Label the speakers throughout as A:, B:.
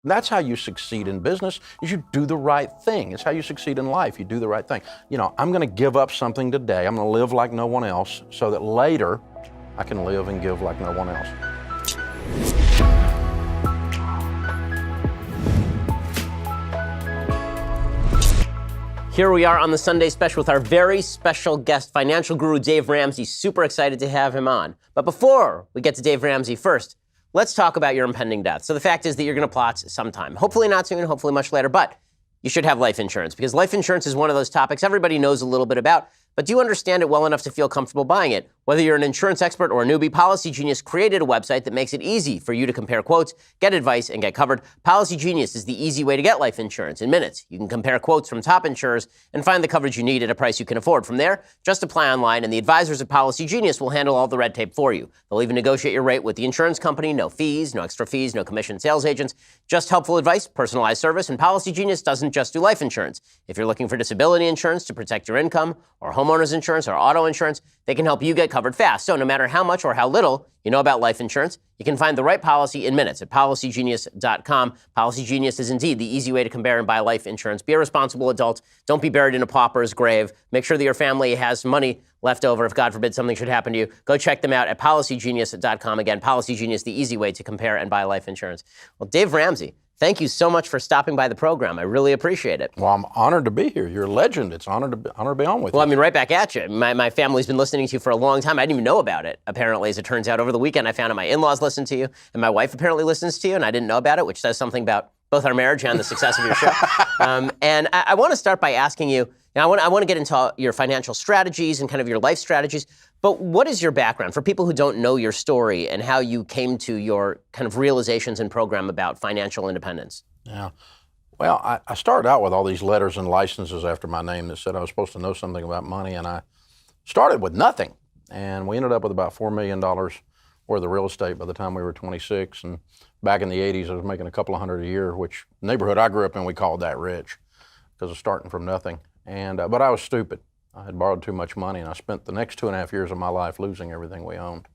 A: That's how you succeed in business, is you do the right thing. It's how you succeed in life. You do the right thing. I'm going to give up something today. I'm going to live like no one else so that later I can live and give like no one else.
B: Here we are on the Sunday Special with our very special guest, financial guru Dave Ramsey. Super excited to have him on. But before we get to Dave Ramsey, first, let's talk about your impending death. So the fact is that you're going to plot sometime. Hopefully not soon, hopefully much later, but you should have life insurance because life insurance is one of those topics everybody knows a little bit about, but do you understand it well enough to feel comfortable buying it? Whether you're an insurance expert or a newbie, Policy Genius created a website that makes it easy for you to compare quotes, get advice, and get covered. Policy Genius is the easy way to get life insurance in minutes. You can compare quotes from top insurers and find the coverage you need at a price you can afford. From there, just apply online, and the advisors at Policy Genius will handle all the red tape for you. They'll even negotiate your rate with the insurance company. No fees, no extra fees, no commission sales agents. Just helpful advice, personalized service, and Policy Genius doesn't just do life insurance. If you're looking for disability insurance to protect your income, or homeowners insurance, or auto insurance, they can help you get covered fast. So no matter how much or how little you know about life insurance, you can find the right policy in minutes at policygenius.com. Policy Genius is indeed the easy way to compare and buy life insurance. Be a responsible adult. Don't be buried in a pauper's grave. Make sure that your family has money left over if, God forbid, something should happen to you. Go check them out at policygenius.com. Again, Policy Genius, the easy way to compare and buy life insurance. Well, Dave Ramsey, thank you so much for stopping by the program. I really appreciate it.
A: Well, I'm honored to be here. You're a legend. It's an honor to be on with you.
B: Well, I mean, right back at you. My family's been listening to you for a long time. I didn't even know about it, apparently, as it turns out. Over the weekend, I found out my in-laws listen to you, and my wife apparently listens to you, and I didn't know about it, which says something about both our marriage and the success of your show. And I want to start by asking you, I want to get into your financial strategies and kind of your life strategies, but what is your background for people who don't know your story and how you came to your kind of realizations and program about financial independence?
A: Yeah. Well, I started out with all these letters and licenses after my name that said I was supposed to know something about money, and I started with nothing. And we ended up with about $4 million worth of real estate by the time we were 26. And back in the 80s, I was making a couple of hundred a year, which the neighborhood I grew up in, we called that rich because of starting from nothing. And but I was stupid. I had borrowed too much money, and I spent the next 2.5 years of my life losing everything we owned.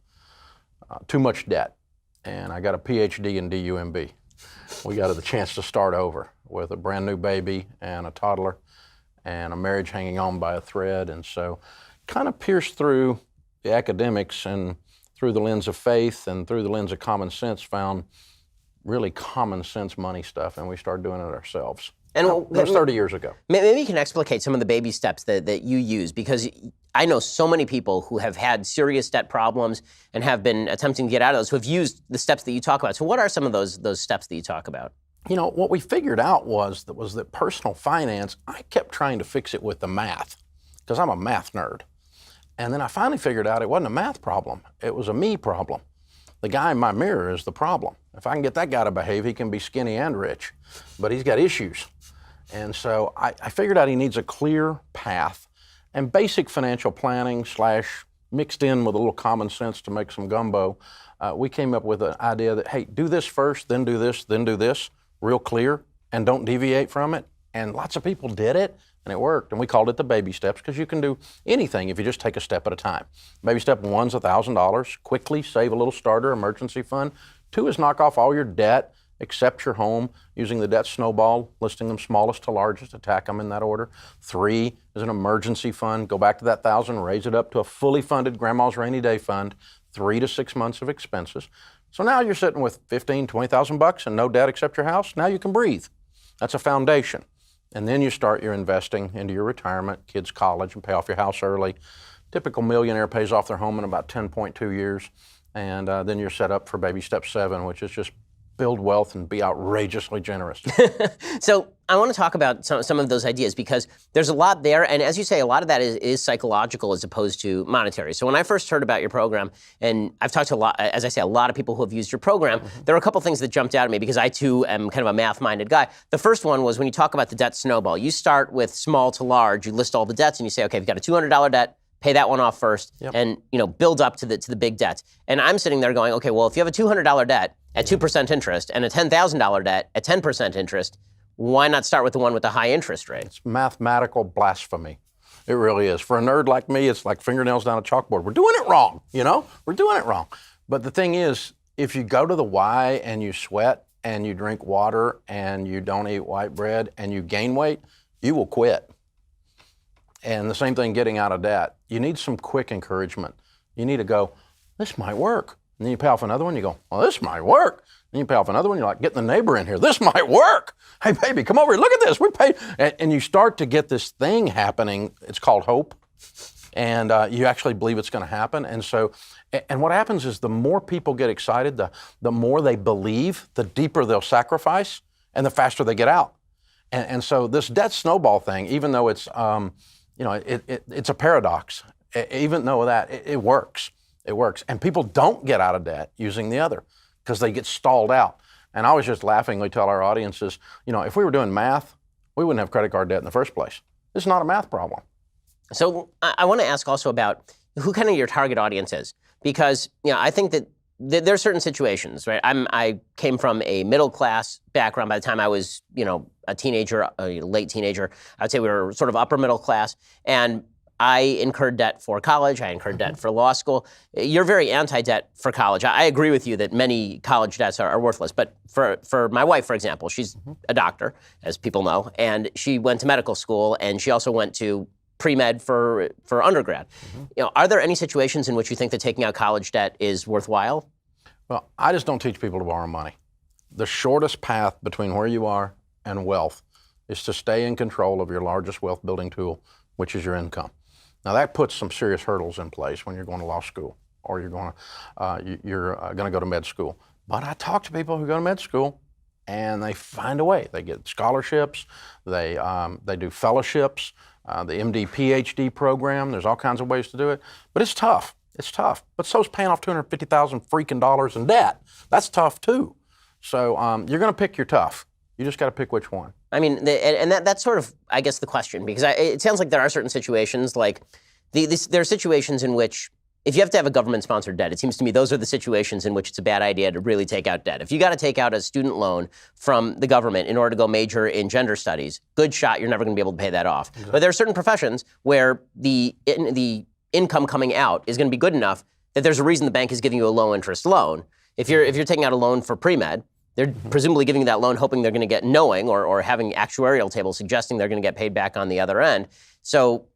A: Too much debt. And I got a PhD in DUMB. We got the chance to start over with a brand new baby and a toddler and a marriage hanging on by a thread. And so kind of pierced through the academics and through the lens of faith and through the lens of common sense, found really common sense money stuff, and we started doing it ourselves. And that was 30 years ago.
B: Maybe you can explicate some of the baby steps that you use, because I know so many people who have had serious debt problems and have been attempting to get out of those, who have used the steps that you talk about. So what are some of those steps that you talk about?
A: What we figured out was that personal finance, I kept trying to fix it with the math, because I'm a math nerd. And then I finally figured out it wasn't a math problem. It was a me problem. The guy in my mirror is the problem. If I can get that guy to behave, he can be skinny and rich, but he's got issues. And so I figured out he needs a clear path and basic financial planning / mixed in with a little common sense to make some gumbo. We came up with an idea that, hey, do this first, then do this, real clear, and don't deviate from it. And lots of people did it, and it worked. And we called it the baby steps, because you can do anything if you just take a step at a time. Baby step 1's $1,000. Quickly save a little starter emergency fund. 2 is knock off all your debt, except your home, using the debt snowball, listing them smallest to largest, attack them in that order. 3 is an emergency fund. Go back to that 1,000, raise it up to a fully funded grandma's rainy day fund, 3 to 6 months of expenses. So now you're sitting with $15,000, $20,000 and no debt except your house. Now you can breathe. That's a foundation. And then you start your investing into your retirement, kids' college, and pay off your house early. Typical millionaire pays off their home in about 10.2 years. And then you're set up for baby step 7, which is just build wealth and be outrageously generous.
B: So I want to talk about some of those ideas, because there's a lot there. And as you say, a lot of that is psychological as opposed to monetary. So when I first heard about your program, and I've talked to a lot of people who have used your program, there were a couple things that jumped out at me, because I too am kind of a math-minded guy. The first one was when you talk about the debt snowball, you start with small to large, you list all the debts and you say, okay, you've got a $200 debt, pay that one off first, and build up to the big debts. And I'm sitting there going, okay, well, if you have a $200 debt at 2% interest and a $10,000 debt at 10% interest, why not start with the one with the high interest rate?
A: It's mathematical blasphemy. It really is. For a nerd like me, it's like fingernails down a chalkboard. We're doing it wrong, We're doing it wrong. But the thing is, if you go to the why and you sweat, and you drink water and you don't eat white bread and you gain weight, you will quit. And the same thing getting out of debt. You need some quick encouragement. You need to go, this might work. And then you pay off another one, you go, well, this might work. Then you pay off another one, you're like, get the neighbor in here. This might work. Hey, baby, come over here. Look at this. We paid. And you start to get this thing happening. It's called hope. And you actually believe it's going to happen. And so, and what happens is the more people get excited, the more they believe, the deeper they'll sacrifice, and the faster they get out. And so this debt snowball thing, even though it's, it's a paradox, even though it works. It works. And people don't get out of debt using the other because they get stalled out. And I always just laughingly tell our audiences, if we were doing math, we wouldn't have credit card debt in the first place. This is not a math problem.
B: So I want to ask also about who kind of your target audience is, because I think that there are certain situations, right? I came from a middle class background. By the time I was, a teenager, a late teenager, I would say we were sort of upper middle class, and I incurred debt for college. I incurred debt for law school. You're very anti-debt for college. I agree with you that many college debts are worthless. But for my wife, for example, she's a doctor, as people know, and she went to medical school, and she also went to pre-med for undergrad. Are there any situations in which you think that taking out college debt is worthwhile?
A: Well, I just don't teach people to borrow money. The shortest path between where you are and wealth is to stay in control of your largest wealth building tool, which is your income. Now that puts some serious hurdles in place when you're going to law school or you're going to go to med school. But I talk to people who go to med school and they find a way. They get scholarships, they do fellowships, the MD PhD program. There's all kinds of ways to do it, but it's tough. It's tough. But so's paying off $250,000 freaking dollars in debt. That's tough too. So you're going to pick your tough. You just got to pick which one. I mean,
B: that's sort of, I guess, the question, because it sounds like there are certain situations, like there are situations in which, if you have to have a government-sponsored debt, it seems to me those are the situations in which it's a bad idea to really take out debt. If you got to take out a student loan from the government in order to go major in gender studies, good shot, you're never going to be able to pay that off. Exactly. But there are certain professions where the income coming out is going to be good enough that there's a reason the bank is giving you a low-interest loan. If you're taking out a loan for pre-med, they're presumably giving you that loan hoping they're going to get or having actuarial tables suggesting they're going to get paid back on the other end. So,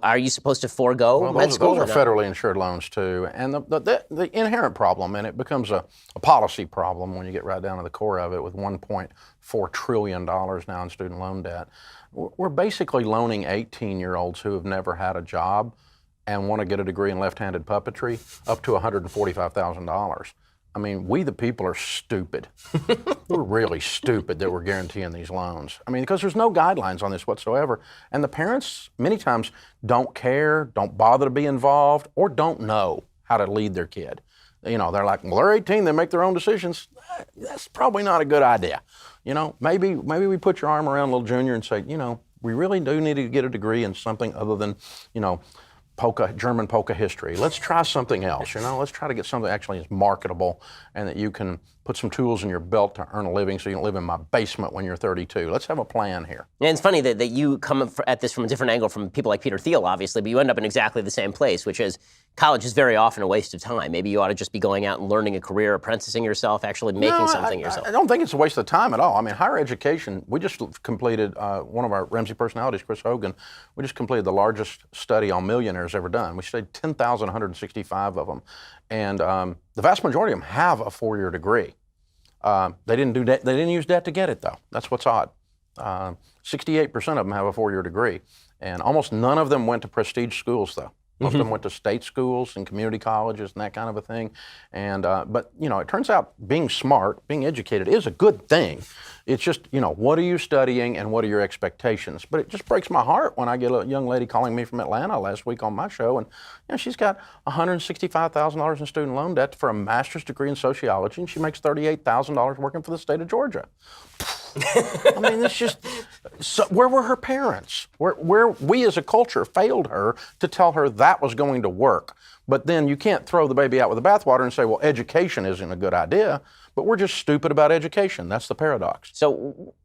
B: are you supposed to forego med school?
A: Those are federally insured loans too. And the inherent problem, and it becomes a policy problem when you get right down to the core of it, with $1.4 trillion now in student loan debt. We're basically loaning 18-year-olds who have never had a job and want to get a degree in left-handed puppetry up to $145,000. I mean, we the people are stupid. We're really stupid that we're guaranteeing these loans. I mean, because there's no guidelines on this whatsoever. And the parents many times don't care, don't bother to be involved, or don't know how to lead their kid. They're like, well, they're 18, they make their own decisions. That's probably not a good idea. Maybe we put your arm around little Junior and say, we really do need to get a degree in something other than, German polka history. Let's try something else, Let's try to get something that actually is marketable and that you can put some tools in your belt to earn a living so you don't live in my basement when you're 32. Let's have a plan here.
B: And it's funny that you come at this from a different angle from people like Peter Thiel, obviously, but you end up in exactly the same place, which is college is very often a waste of time. Maybe you ought to just be going out and learning a career, apprenticing yourself, actually making something yourself.
A: I don't think it's a waste of time at all. I mean, higher education, we just completed, one of our Ramsey personalities, Chris Hogan, we just completed the largest study on millionaires ever done. We studied 10,165 of them. And the vast majority of them have a 4-year degree. They didn't use debt to get it, though. That's what's odd. 68% of them have a 4-year degree. And almost none of them went to prestige schools, though. Most of them went to state schools and community colleges and that kind of a thing. And but it turns out being smart, being educated is a good thing. It's just, what are you studying and what are your expectations? But it just breaks my heart when I get a young lady calling me from Atlanta last week on my show, and she's got $165,000 in student loan debt for a master's degree in sociology, and she makes $38,000 working for the state of Georgia. I mean, it's just, where were her parents? Where we as a culture failed her to tell her that was going to work. But then you can't throw the baby out with the bathwater and say, well, education isn't a good idea. But we're just stupid about education. That's the paradox.
B: So,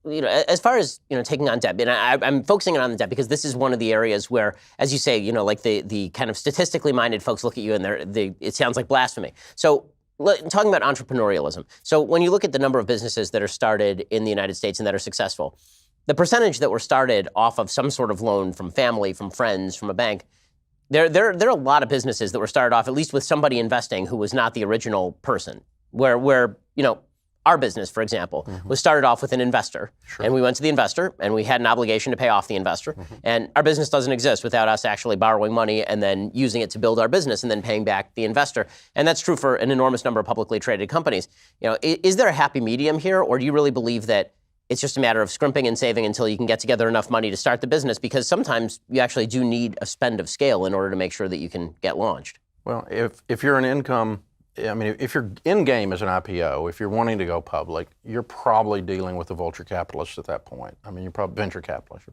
B: as far as, taking on debt, and I'm focusing on the debt because this is one of the areas where, as you say, like the kind of statistically minded folks look at you and it sounds like blasphemy. So talking about entrepreneurialism. So when you look at the number of businesses that are started in the United States and that are successful, the percentage that were started off of some sort of loan from family, from friends, from a bank, there are a lot of businesses that were started off at least with somebody investing who was not the original person. Where our business, for example, was started off with an investor, and we went to the investor, and we had an obligation to pay off the investor. And our business doesn't exist without us actually borrowing money and then using it to build our business and then paying back the investor. And that's true for an enormous number of publicly traded companies. Is there a happy medium here, or do you really believe that it's just a matter of scrimping and saving until you can get together enough money to start the business? Because sometimes you actually do need a spend of scale in order to make sure that you can get launched.
A: Well, if you're an income, if your end game is an IPO, if you're wanting to go public, you're probably dealing with a vulture capitalist at that point. You're probably venture capitalist.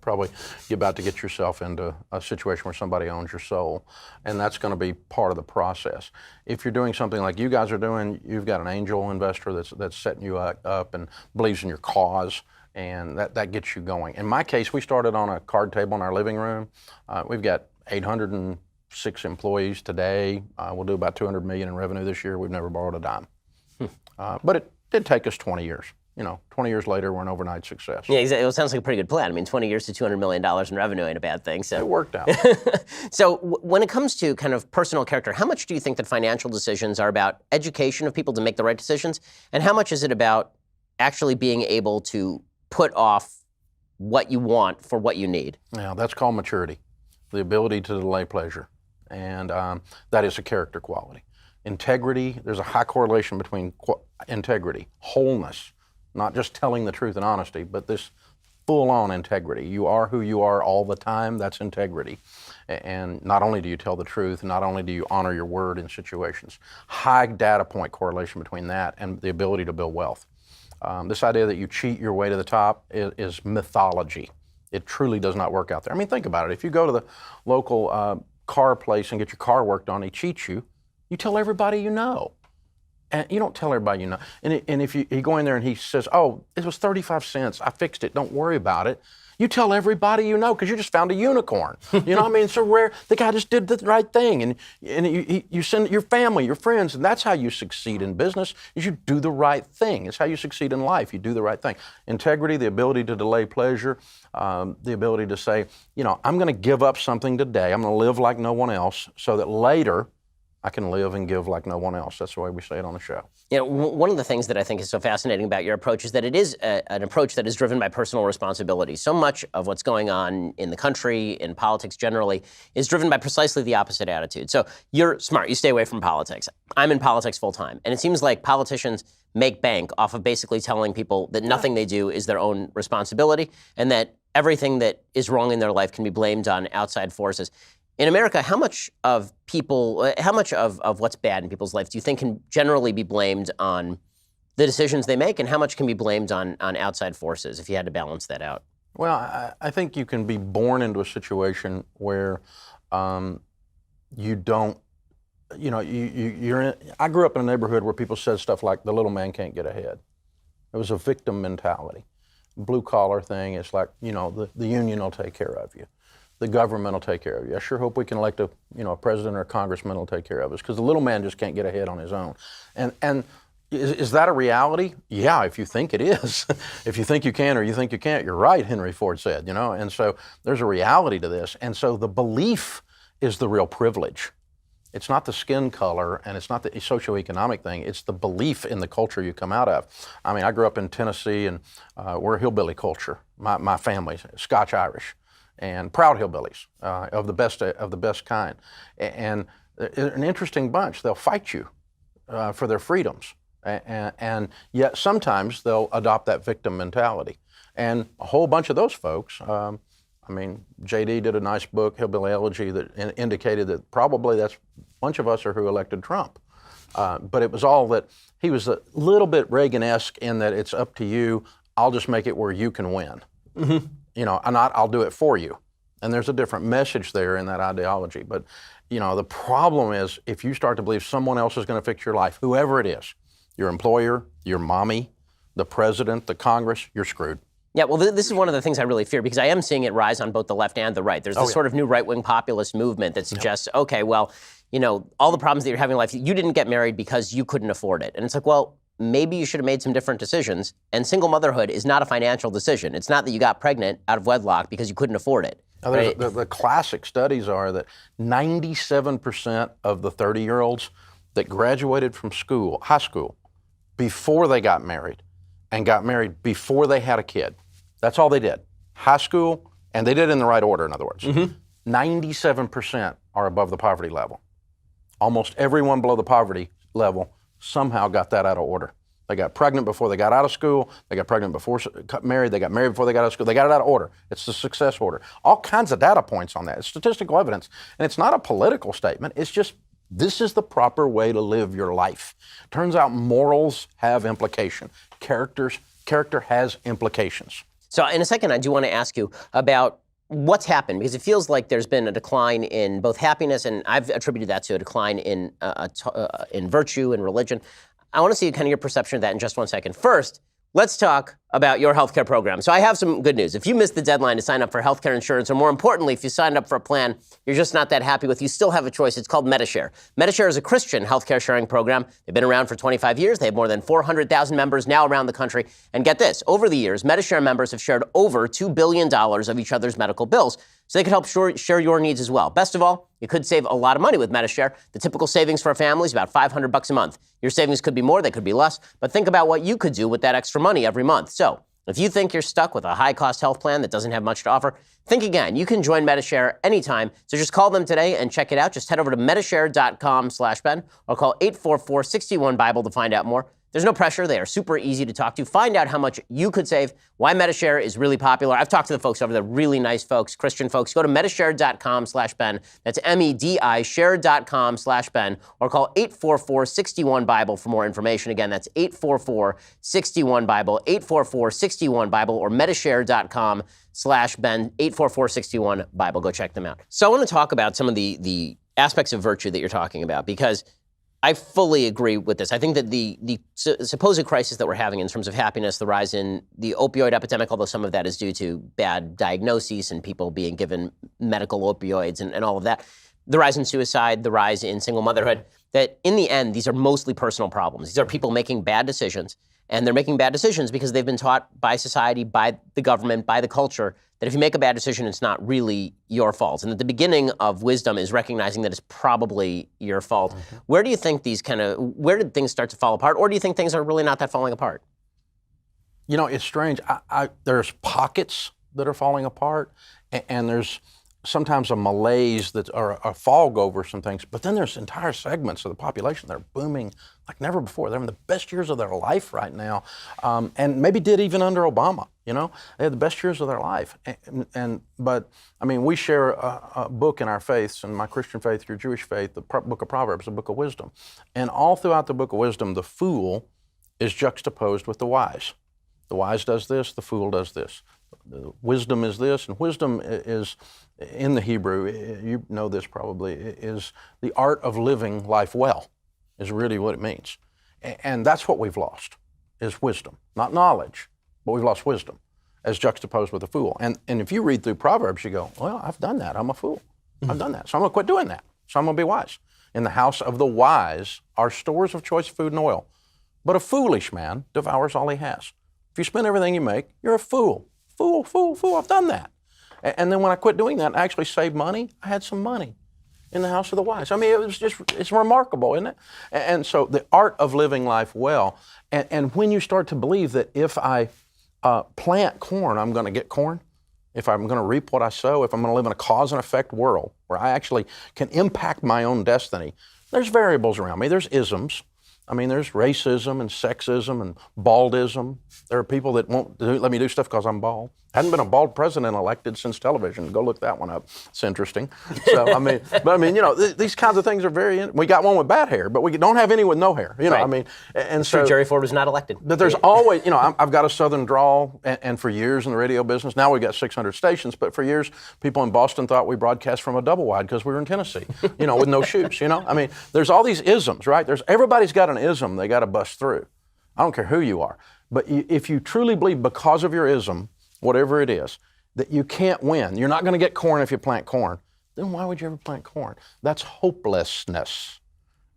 A: You're about to get yourself into a situation where somebody owns your soul, and that's going to be part of the process. If you're doing something like you guys are doing, you've got an angel investor that's setting you up and believes in your cause, and that gets you going. In my case, we started on a card table in our living room. We've got 806 employees today. We'll do about $200 million in revenue this year. We've never borrowed a dime. But it did take us 20 years. 20 years later, we're an overnight success.
B: Yeah, exactly. It sounds like a pretty good plan. 20 years to $200 million in revenue ain't a bad thing. So
A: it worked out.
B: So when it comes to kind of personal character, how much do you think that financial decisions are about education of people to make the right decisions? And how much is it about actually being able to put off what you want for what you need?
A: Yeah, that's called maturity, the ability to delay pleasure. And that is a character quality. Integrity, there's a high correlation between integrity, wholeness, not just telling the truth and honesty, but this full-on integrity. You are who you are all the time, that's integrity. And not only do you tell the truth, not only do you honor your word in situations. High data point correlation between that and the ability to build wealth. This idea that you cheat your way to the top is mythology. It truly does not work out there. Think about it. If you go to the local car place and get your car worked on, they cheat you. You tell everybody you know. And you don't tell everybody you know. And if you go in there and he says, oh, it was 35 cents, I fixed it, don't worry about it. You tell everybody you know because you just found a unicorn. It's so rare. The guy just did the right thing. And you send your family, your friends, and that's how you succeed in business, is you do the right thing. It's how you succeed in life. You do the right thing. Integrity, the ability to delay pleasure, the ability to say, I'm going to give up something today. I'm going to live like no one else so that later I can live and give like no one else. That's the way we say it on the show.
B: One of the things that I think is so fascinating about your approach is that it is an approach that is driven by personal responsibility. So much of what's going on in the country, in politics generally, is driven by precisely the opposite attitude. So you're smart. You stay away from politics. I'm in politics full time. And it seems like politicians make bank off of basically telling people that nothing they do is their own responsibility and that everything that is wrong in their life can be blamed on outside forces. In America, how much of what's bad in people's life do you think can generally be blamed on the decisions they make, and how much can be blamed on outside forces, if you had to balance that out?
A: Well, I think you can be born into a situation where you don't, I grew up in a neighborhood where people said stuff like, the little man can't get ahead. It was a victim mentality. Blue collar thing, it's like, the union will take care of you. The government will take care of you. I sure hope we can elect a president or a congressman will take care of us, because the little man just can't get ahead on his own. And is that a reality? Yeah, if you think it is. If you think you can or you think you can't, you're right, Henry Ford said, And so there's a reality to this. And so the belief is the real privilege. It's not the skin color and it's not the socioeconomic thing. It's the belief in the culture you come out of. I grew up in Tennessee, and we're a hillbilly culture. My family's Scotch-Irish. And proud hillbillies of the best kind, and an interesting bunch. They'll fight you for their freedoms, and yet sometimes they'll adopt that victim mentality. And a whole bunch of those folks. JD did a nice book, Hillbilly Elegy, that indicated that probably that's a bunch of us are who elected Trump. But it was all that he was a little bit Reagan-esque in that it's up to you. I'll just make it where you can win. Mm-hmm. I'll do it for you. And there's a different message there in that ideology. But, the problem is if you start to believe someone else is going to fix your life, whoever it is, your employer, your mommy, the president, the Congress, you're screwed.
B: Yeah, well, this is one of the things I really fear because I am seeing it rise on both the left and the right. There's this sort of new right-wing populist movement that suggests, okay, well, all the problems that you're having in life, you didn't get married because you couldn't afford it. And it's like, well, maybe you should have made some different decisions. And single motherhood is not a financial decision. It's not that you got pregnant out of wedlock because you couldn't afford it.
A: Now,
B: right?
A: the classic studies are that 97% of the 30-year-olds that graduated from high school, before they got married, and got married before they had a kid. That's all they did. High school, and they did it in the right order, in other words. 97% are above the poverty level. Almost everyone below the poverty level somehow got that out of order. They got pregnant before they got out of school. They got pregnant before got married. They got married before they got out of school. They got it out of order. It's the success order. All kinds of data points on that. It's statistical evidence. And it's not a political statement. It's just, this is the proper way to live your life. Turns out morals have implication. Character has implications.
B: So in a second, I do want to ask you about what's happened, because it feels like there's been a decline in both happiness, and I've attributed that to a decline in virtue and religion. I want to see kind of your perception of that in just one second. First, let's talk about your healthcare program. So I have some good news. If you missed the deadline to sign up for healthcare insurance, or more importantly, if you signed up for a plan you're just not that happy with, you still have a choice. It's called Medi-Share. Medi-Share is a Christian healthcare sharing program. They've been around for 25 years. They have more than 400,000 members now around the country. And get this, over the years, Medi-Share members have shared over $2 billion of each other's medical bills, so they could help share your needs as well. Best of all, you could save a lot of money with Medi-Share. The typical savings for a family is about $500 a month. Your savings could be more, they could be less, but think about what you could do with that extra money every month. So if you think you're stuck with a high-cost health plan that doesn't have much to offer, think again. You can join Medi-Share anytime. So just call them today and check it out. Just head over to medishare.com/Ben or call 844-61-BIBLE to find out more. There's no pressure. They are super easy to talk to. Find out how much you could save, why Medi-Share is really popular. I've talked to the folks over there, really nice folks, Christian folks. Go to medishare.com/Ben. That's MEDI, share.com/Ben, or call 844-61-BIBLE for more information. Again, that's 844-61-BIBLE, 844-61-BIBLE, or medishare.com/Ben, 844-61-BIBLE. Go check them out. So I want to talk about some of the aspects of virtue that you're talking about, because I fully agree with this. I think that the supposed crisis that we're having in terms of happiness, the rise in the opioid epidemic, although some of that is due to bad diagnoses and people being given medical opioids and all of that, the rise in suicide, the rise in single motherhood, that in the end, these are mostly personal problems. These are people making bad decisions, and they're making bad decisions because they've been taught by society, by the government, by the culture, that if you make a bad decision, it's not really your fault. And that the beginning of wisdom is recognizing that it's probably your fault. Mm-hmm. Where do you think where did things start to fall apart? Or do you think things are really not that falling apart?
A: It's strange. There's pockets that are falling apart, and there's sometimes a malaise or a fog over some things, but then there's entire segments of the population that are booming like never before. They're in the best years of their life right now, and maybe did even under Obama. They had the best years of their life. But we share a book in our faiths, and my Christian faith, your Jewish faith, the book of Proverbs, the book of wisdom. And all throughout the book of wisdom, the fool is juxtaposed with the wise. The wise does this, the fool does this. Wisdom is this, and wisdom is, in the Hebrew, you know this probably, is the art of living life well, is really what it means. And that's what we've lost, is wisdom. Not knowledge, but we've lost wisdom, as juxtaposed with a fool. And if you read through Proverbs, you go, well, I've done that, I'm a fool. I've done that, so I'm gonna quit doing that. So I'm gonna be wise. In the house of the wise are stores of choice food and oil, but a foolish man devours all he has. If you spend everything you make, you're a fool. Fool, I've done that. And then when I quit doing that, I actually saved money. I had some money in the house of the wise. It's remarkable, isn't it? And so the art of living life well, and when you start to believe that if I plant corn, I'm going to get corn, if I'm going to reap what I sow, if I'm going to live in a cause and effect world where I actually can impact my own destiny, there's variables around me. There's isms. There's racism and sexism and baldism. There are people that won't let me do stuff because I'm bald. Hadn't been a bald president elected since television. Go look that one up. It's interesting. So, these kinds of things are we got one with bad hair, but we don't have any with no hair.
B: Right.
A: And
B: so Jerry Ford was not elected.
A: But there's always, I've got a Southern drawl, and for years in the radio business, now we've got 600 stations, but for years, people in Boston thought we broadcast from a double wide because we were in Tennessee, with no shoes, There's all these isms, right? Everybody's got an ism they got to bust through. I don't care who you are. But if you truly believe because of your ism whatever it is, that you can't win. You're not going to get corn if you plant corn. Then why would you ever plant corn? That's hopelessness.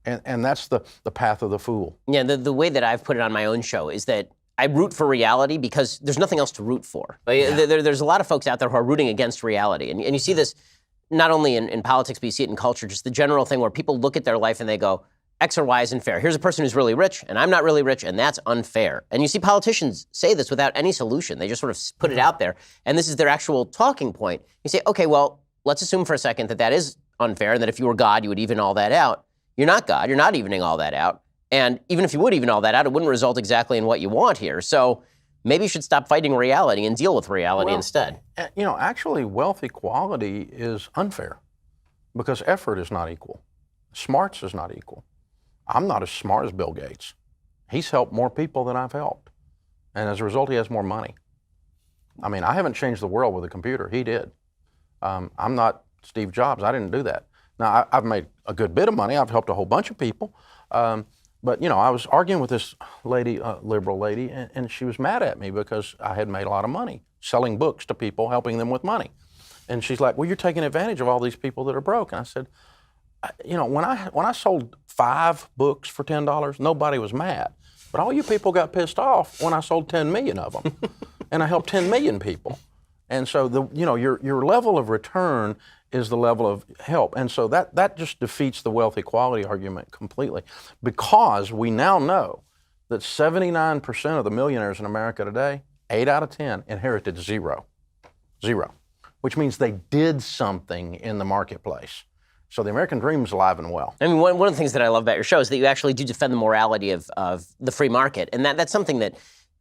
A: And that's the path of the fool.
B: Yeah, the way that I've put it on my own show is that I root for reality because there's nothing else to root for. There's a lot of folks out there who are rooting against reality. And you see this not only in politics, but you see it in culture, just the general thing where people look at their life and they go, X or Y isn't fair. Here's a person who's really rich, and I'm not really rich, and that's unfair. And you see politicians say this without any solution. They just sort of put it out there. And this is their actual talking point. You say, okay, well, let's assume for a second that that is unfair, and that if you were God, you would even all that out. You're not God. You're not evening all that out. And even if you would even all that out, it wouldn't result exactly in what you want here. So maybe you should stop fighting reality and deal with reality instead.
A: Actually, wealth equality is unfair because effort is not equal. Smarts is not equal. I'm not as smart as Bill Gates. He's helped more people than I've helped. And as a result, he has more money. I mean, I haven't changed the world with a computer. He did. I'm not Steve Jobs. I didn't do that. Now, I've made a good bit of money. I've helped a whole bunch of people. But, I was arguing with this lady, liberal lady, and she was mad at me because I had made a lot of money selling books to people, helping them with money. And she's like, well, you're taking advantage of all these people that are broke. And I said, when I sold 5 books for $10, nobody was mad. But all you people got pissed off when I sold 10 million of them. And I helped 10 million people. And so your level of return is the level of help. And so that just defeats the wealth equality argument completely, because we now know that 79% of the millionaires in America today, 8 out of 10, inherited zero, which means they did something in the marketplace. So the American dream is alive and well.
B: I mean, one of the things that I love about your show is that you actually do defend the morality of the free market. And that's something that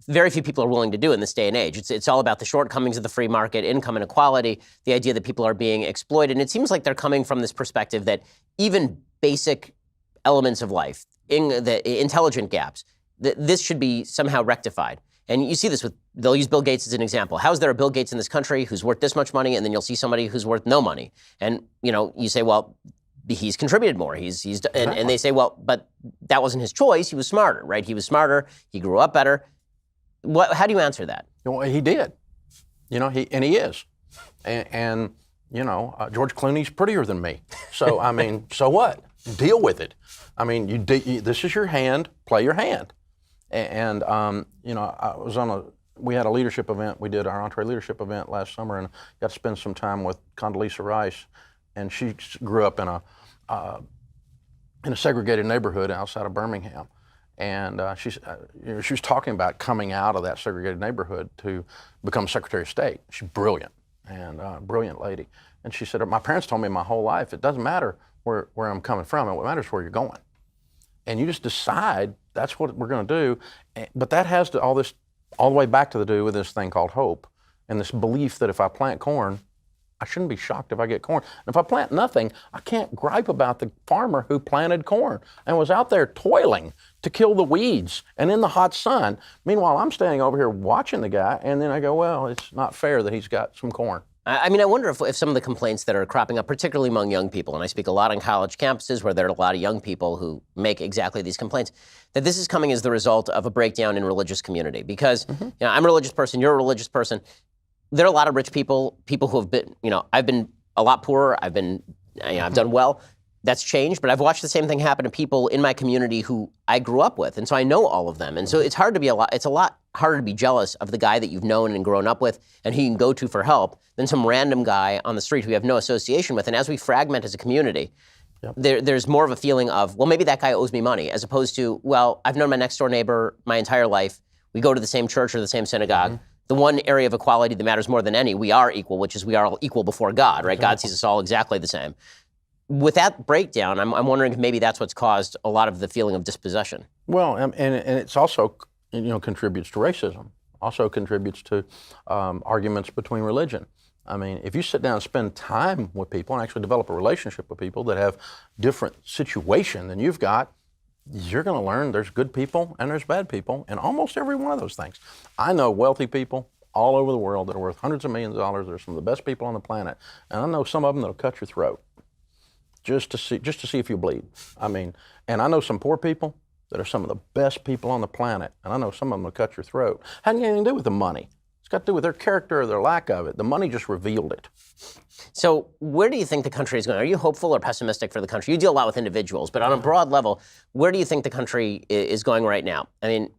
B: very few people are willing to do in this day and age. It's all about the shortcomings of the free market, income inequality, the idea that people are being exploited. And it seems like they're coming from this perspective that even basic elements of life, the intelligent gaps, this should be somehow rectified. And you see this they'll use Bill Gates as an example. How is there a Bill Gates in this country who's worth this much money, and then you'll see somebody who's worth no money? And, you say, well, he's contributed more. And they say, well, but that wasn't his choice. He was smarter, right? He was smarter. He grew up better. How do you answer that?
A: Well, he did. He is. And George Clooney's prettier than me. So, I mean, so what? Deal with it. I mean, this is your hand, play your hand. And we had a leadership event. We did our Entree leadership event last summer and got to spend some time with Condoleezza Rice. And she grew up in a segregated neighborhood outside of Birmingham. And she was talking about coming out of that segregated neighborhood to become Secretary of State. She's brilliant and brilliant lady. And she said, my parents told me my whole life, it doesn't matter where I'm coming from, what matters is where you're going. And you just decide that's what we're going to do. But that has to all the way back to do with this thing called hope and this belief that if I plant corn, I shouldn't be shocked if I get corn. And if I plant nothing, I can't gripe about the farmer who planted corn and was out there toiling to kill the weeds and in the hot sun. Meanwhile, I'm standing over here watching the guy, and then I go, well, it's not fair that he's got some corn.
B: I mean, I wonder if some of the complaints that are cropping up, particularly among young people, and I speak a lot on college campuses where there are a lot of young people who make exactly these complaints, that this is coming as the result of a breakdown in religious community. Because I'm a religious person, you're a religious person. There are a lot of rich people who have been, I've been a lot poorer, I've done well. That's changed, but I've watched the same thing happen to people in my community who I grew up with, and so I know all of them. And so it's a lot harder to be jealous of the guy that you've known and grown up with and who you can go to for help than some random guy on the street who you have no association with. And as we fragment as a community, there's more of a feeling of, well, maybe that guy owes me money, as opposed to, well, I've known my next door neighbor my entire life. We go to the same church or the same synagogue. The one area of equality that matters more than any, we are equal, which is we are all equal before God, right? God sees us all exactly the same. With that breakdown, I'm wondering if maybe that's what's caused a lot of the feeling of dispossession.
A: Well, and it's also, contributes to racism, also contributes to arguments between religion. I mean, if you sit down and spend time with people and actually develop a relationship with people that have different situation than you've got, you're going to learn there's good people and there's bad people in almost every one of those things. I know wealthy people all over the world that are worth hundreds of millions of dollars. They're some of the best people on the planet. And I know some of them that'll cut your throat just to see if you bleed. I mean, and I know some poor people that are some of the best people on the planet. And I know some of them will cut your throat. Hasn't anything to do with the money. It's got to do with their character or their lack of it. The money just revealed it.
B: So where do you think the country is going? Are you hopeful or pessimistic for the country? You deal a lot with individuals, but on a broad level, where do you think the country is going right now? I mean,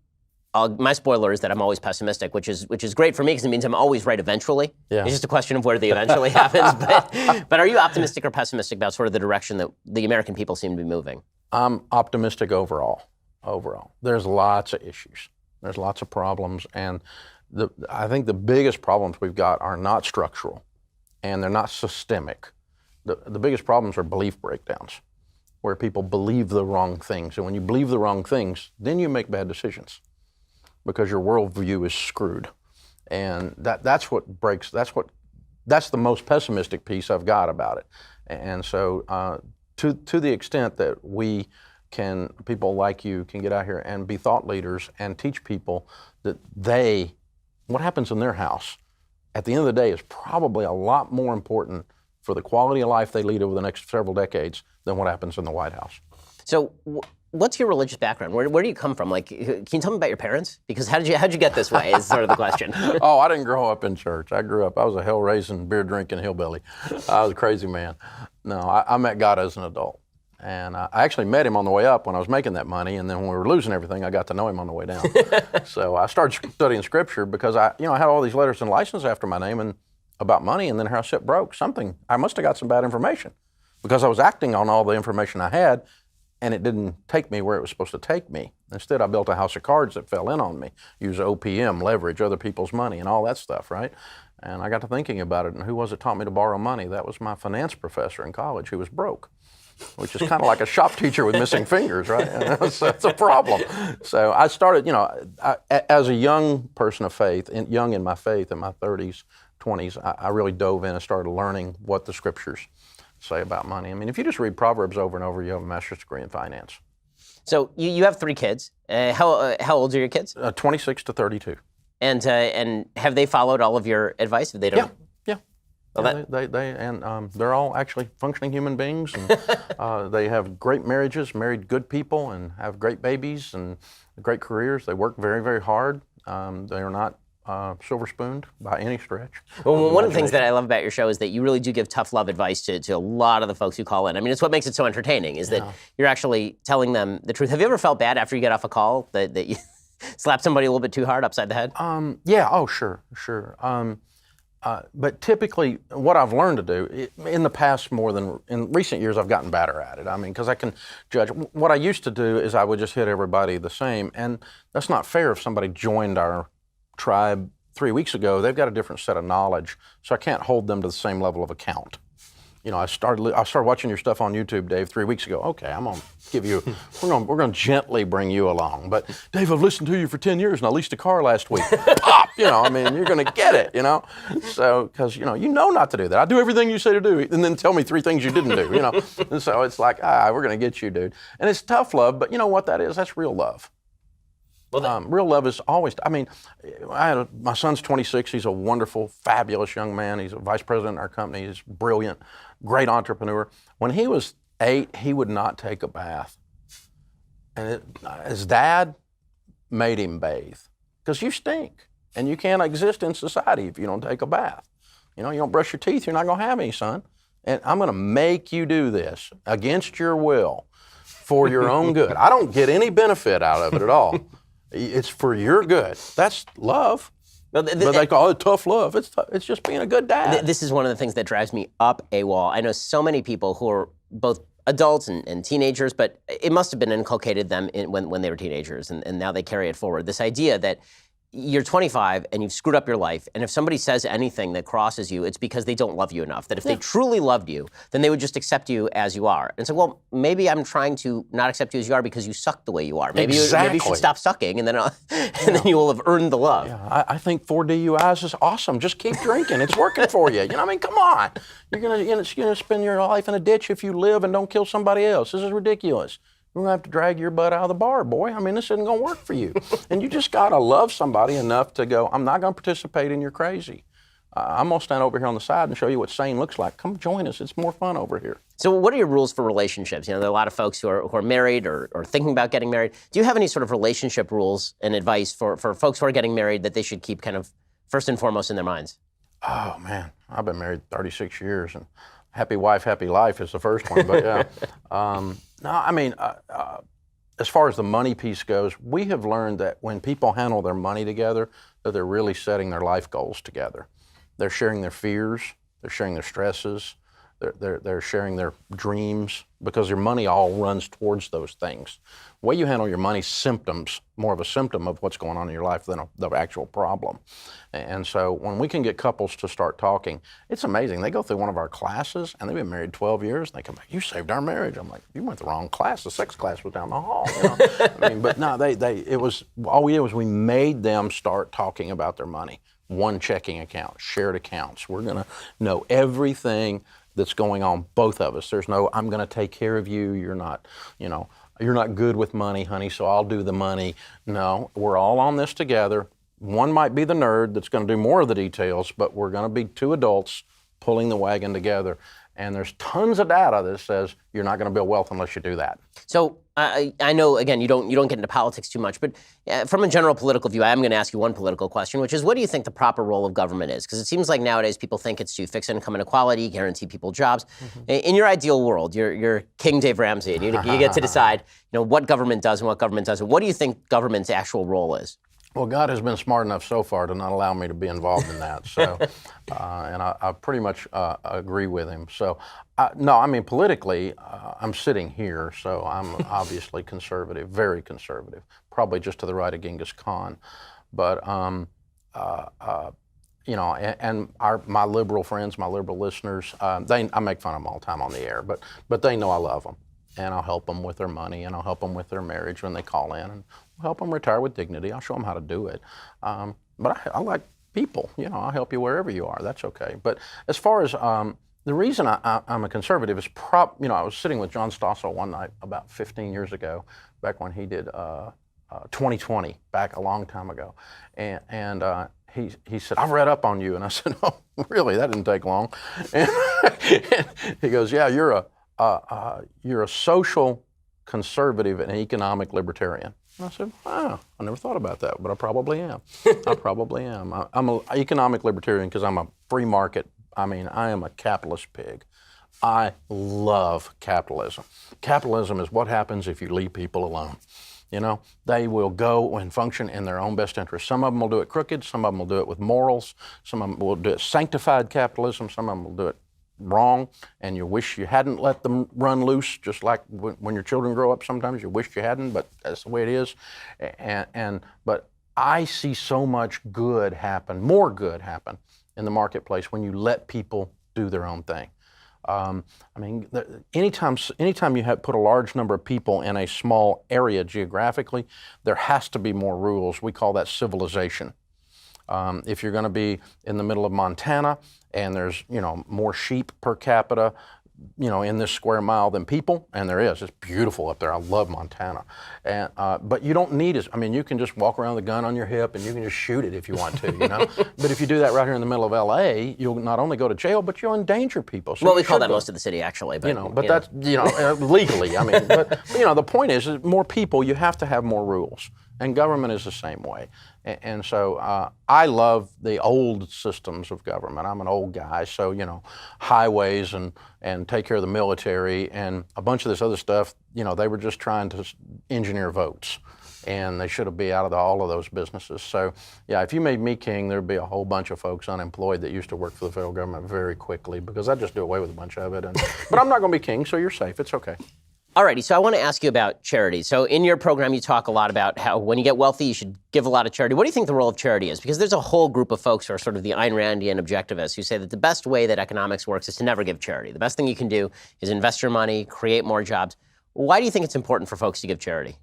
B: my spoiler is that I'm always pessimistic, which is great for me because it means I'm always right eventually.
A: Yeah.
B: It's just a question of where the eventually happens. But are you optimistic or pessimistic about sort of the direction that the American people seem to be moving?
A: I'm optimistic overall. There's lots of issues. There's lots of problems. And I think the biggest problems we've got are not structural and they're not systemic. The biggest problems are belief breakdowns, where people believe the wrong things. And when you believe the wrong things, then you make bad decisions because your worldview is screwed. And that's what breaks, that's the most pessimistic piece I've got about it. And so to the extent that people like you can get out here and be thought leaders and teach people that what happens in their house at the end of the day is probably a lot more important for the quality of life they lead over the next several decades than what happens in the White House.
B: So what's your religious background? Where do you come from? Like, can you tell me about your parents? Because how'd you get this way is sort of the question.
A: Oh, I didn't grow up in church. I was a hell-raising, beer-drinking hillbilly. I was a crazy man. No, I met God as an adult. And I actually met him on the way up when I was making that money, and then when we were losing everything, I got to know him on the way down. So I started studying Scripture because I had all these letters and licenses after my name and about money, and then here I sit broke. I must have got some bad information because I was acting on all the information I had, and it didn't take me where it was supposed to take me. Instead, I built a house of cards that fell in on me, use OPM, leverage other people's money, and all that stuff, right? And I got to thinking about it, and who was it taught me to borrow money? That was my finance professor in college who was broke, which is kind of like a shop teacher with missing fingers, right? That's a problem. So I started, as a young person of faith, young in my faith, in my 30s, 20s, I really dove in and started learning what the Scriptures say about money. I mean, if you just read Proverbs over and over, you have a master's degree in finance. So
B: you have 3 kids. How old are your kids?
A: 26 to 32.
B: And have they followed all of your advice? They don't.
A: Yeah. Well, they're all actually functioning human beings, and they have great marriages, married good people, and have great babies and great careers. They work very, very hard. They are not silver-spooned by any stretch.
B: Well, one of the things that I love about your show is that you really do give tough love advice to a lot of the folks who call in. I mean, it's what makes it so entertaining is that you're actually telling them the truth. Have you ever felt bad after you get off a call that you slapped somebody a little bit too hard upside the head?
A: Yeah. Oh, sure. But typically, what I've learned to do, in the past more than in recent years, I've gotten better at it. I mean, because I can judge. What I used to do is I would just hit everybody the same, and that's not fair if somebody joined our tribe 3 weeks ago. They've got a different set of knowledge, so I can't hold them to the same level of account. I started watching your stuff on YouTube, Dave, 3 weeks ago. Okay, I'm gonna give you. We're gonna gently bring you along. But Dave, I've listened to you for 10 years, and I leased a car last week. Pop, I mean, you're gonna get it, So, because you know not to do that. I do everything you say to do, and then tell me 3 things you didn't do, And so it's like, we're gonna get you, dude. And it's tough love, but you know what that is? That's real love. Well, real love is always, my son's 26. He's a wonderful, fabulous young man. He's a vice president in our company. He's brilliant, great entrepreneur. When he was 8, he would not take a bath. And his dad made him bathe because you stink and you can't exist in society if you don't take a bath. You don't brush your teeth, you're not going to have any, son. And I'm going to make you do this against your will for your own good. I don't get any benefit out of it at all. It's for your good. That's love. But they call it tough love. It's just being a good dad.
B: This is one of the things that drives me up a wall. I know so many people who are both adults and teenagers, but it must have been inculcated them when they were teenagers, and now they carry it forward. This idea that you're 25 and you've screwed up your life, and if somebody says anything that crosses you, it's because they don't love you enough. That if they truly loved you, then they would just accept you as you are. And so, well, maybe I'm trying to not accept you as you are because you suck the way you are. Maybe you should stop sucking, and then you will have earned the love.
A: Yeah, I think 4 DUIs is awesome. Just keep drinking. It's working for you. I mean, come on. You're gonna spend your life in a ditch if you live and don't kill somebody else. This is ridiculous. We're going to have to drag your butt out of the bar, boy. I mean, this isn't going to work for you. And you just got to love somebody enough to go, I'm not going to participate in your crazy. I'm going to stand over here on the side and show you what sane looks like. Come join us. It's more fun over here.
B: So what are your rules for relationships? There are a lot of folks who are married or thinking about getting married. Do you have any sort of relationship rules and advice for folks who are getting married that they should keep kind of first and foremost in their minds?
A: Oh, man, I've been married 36 years, and happy wife, happy life is the first one, but yeah. No, I mean, as far as the money piece goes, we have learned that when people handle their money together, that they're really setting their life goals together. They're sharing their fears, they're sharing their stresses, they're sharing their dreams, because your money all runs towards those things. The way you handle your money symptoms, more of a symptom of what's going on in your life than the actual problem. And so when we can get couples to start talking, it's amazing. They go through one of our classes and they've been married 12 years and they come back, you saved our marriage. I'm like, you went the wrong class. The sex class was down the hall. You know? I mean, but no, it was, all we did was we made them start talking about their money. One checking account, shared accounts. We're gonna know everything that's going on, both of us. There's no, I'm gonna take care of you, you're not good with money, honey, so I'll do the money. No, we're all on this together. One might be the nerd that's gonna do more of the details, but we're gonna be two adults pulling the wagon together. And there's tons of data that says you're not gonna build wealth unless you do that.
B: So I know, again, you don't get into politics too much, but from a general political view, I am going to ask you one political question, which is, what do you think the proper role of government is? Because it seems like nowadays people think it's to fix income inequality, guarantee people jobs. Mm-hmm. In your ideal world, you're King Dave Ramsey, and you get to decide, what government does and what government doesn't. What do you think government's actual role is?
A: Well, God has been smart enough so far to not allow me to be involved in that. So, and I pretty much agree with him. So, no, I mean, politically, I'm sitting here, so I'm obviously conservative, very conservative, probably just to the right of Genghis Khan. But, and my liberal friends, my liberal listeners, I make fun of them all the time on the air, but they know I love them. And I'll help them with their money, and I'll help them with their marriage when they call in, and help them retire with dignity. I'll show them how to do it. But I like people. I'll help you wherever you are. That's okay. But as far as the reason I'm a conservative is I was sitting with John Stossel one night about 15 years ago, back when he did 2020, back a long time ago, and he said, I've read up on you, and I said, oh, really? That didn't take long. And he goes, yeah, you're a social conservative and economic libertarian. And I said, I never thought about that, but I probably am. I probably am. I'm an economic libertarian because I'm a free market. I mean, I am a capitalist pig. I love capitalism. Capitalism is what happens if you leave people alone. They will go and function in their own best interest. Some of them will do it crooked. Some of them will do it with morals. Some of them will do it sanctified capitalism. Some of them will do it wrong, and you wish you hadn't let them run loose, just like when your children grow up. Sometimes you wish you hadn't, but that's the way it is. But I see so much good happen, more good happen in the marketplace when you let people do their own thing. Anytime you put a large number of people in a small area geographically, there has to be more rules. We call that civilization. If you're going to be in the middle of Montana and there's, more sheep per capita, in this square mile than people, and there is. It's beautiful up there. I love Montana. And but you don't need it. You can just walk around with a gun on your hip and you can just shoot it if you want to, But if you do that right here in the middle of LA, you'll not only go to jail, but you'll endanger people. So
B: well, we call that most of the city, actually.
A: But that's, legally. But the point is more people, you have to have more rules. And government is the same way. And so I love the old systems of government. I'm an old guy, so, highways and take care of the military and a bunch of this other stuff, they were just trying to engineer votes. And they should have been out of all of those businesses. So, yeah, if you made me king, there'd be a whole bunch of folks unemployed that used to work for the federal government very quickly, because I'd just do away with a bunch of it. But I'm not going to be king, so you're safe. It's okay.
B: Alrighty, so I want to ask you about charity. So in your program, you talk a lot about how when you get wealthy, you should give a lot of charity. What do you think the role of charity is? Because there's a whole group of folks who are sort of the Ayn Randian objectivists who say that the best way that economics works is to never give charity. The best thing you can do is invest your money, create more jobs. Why do you think it's important for folks to give charity?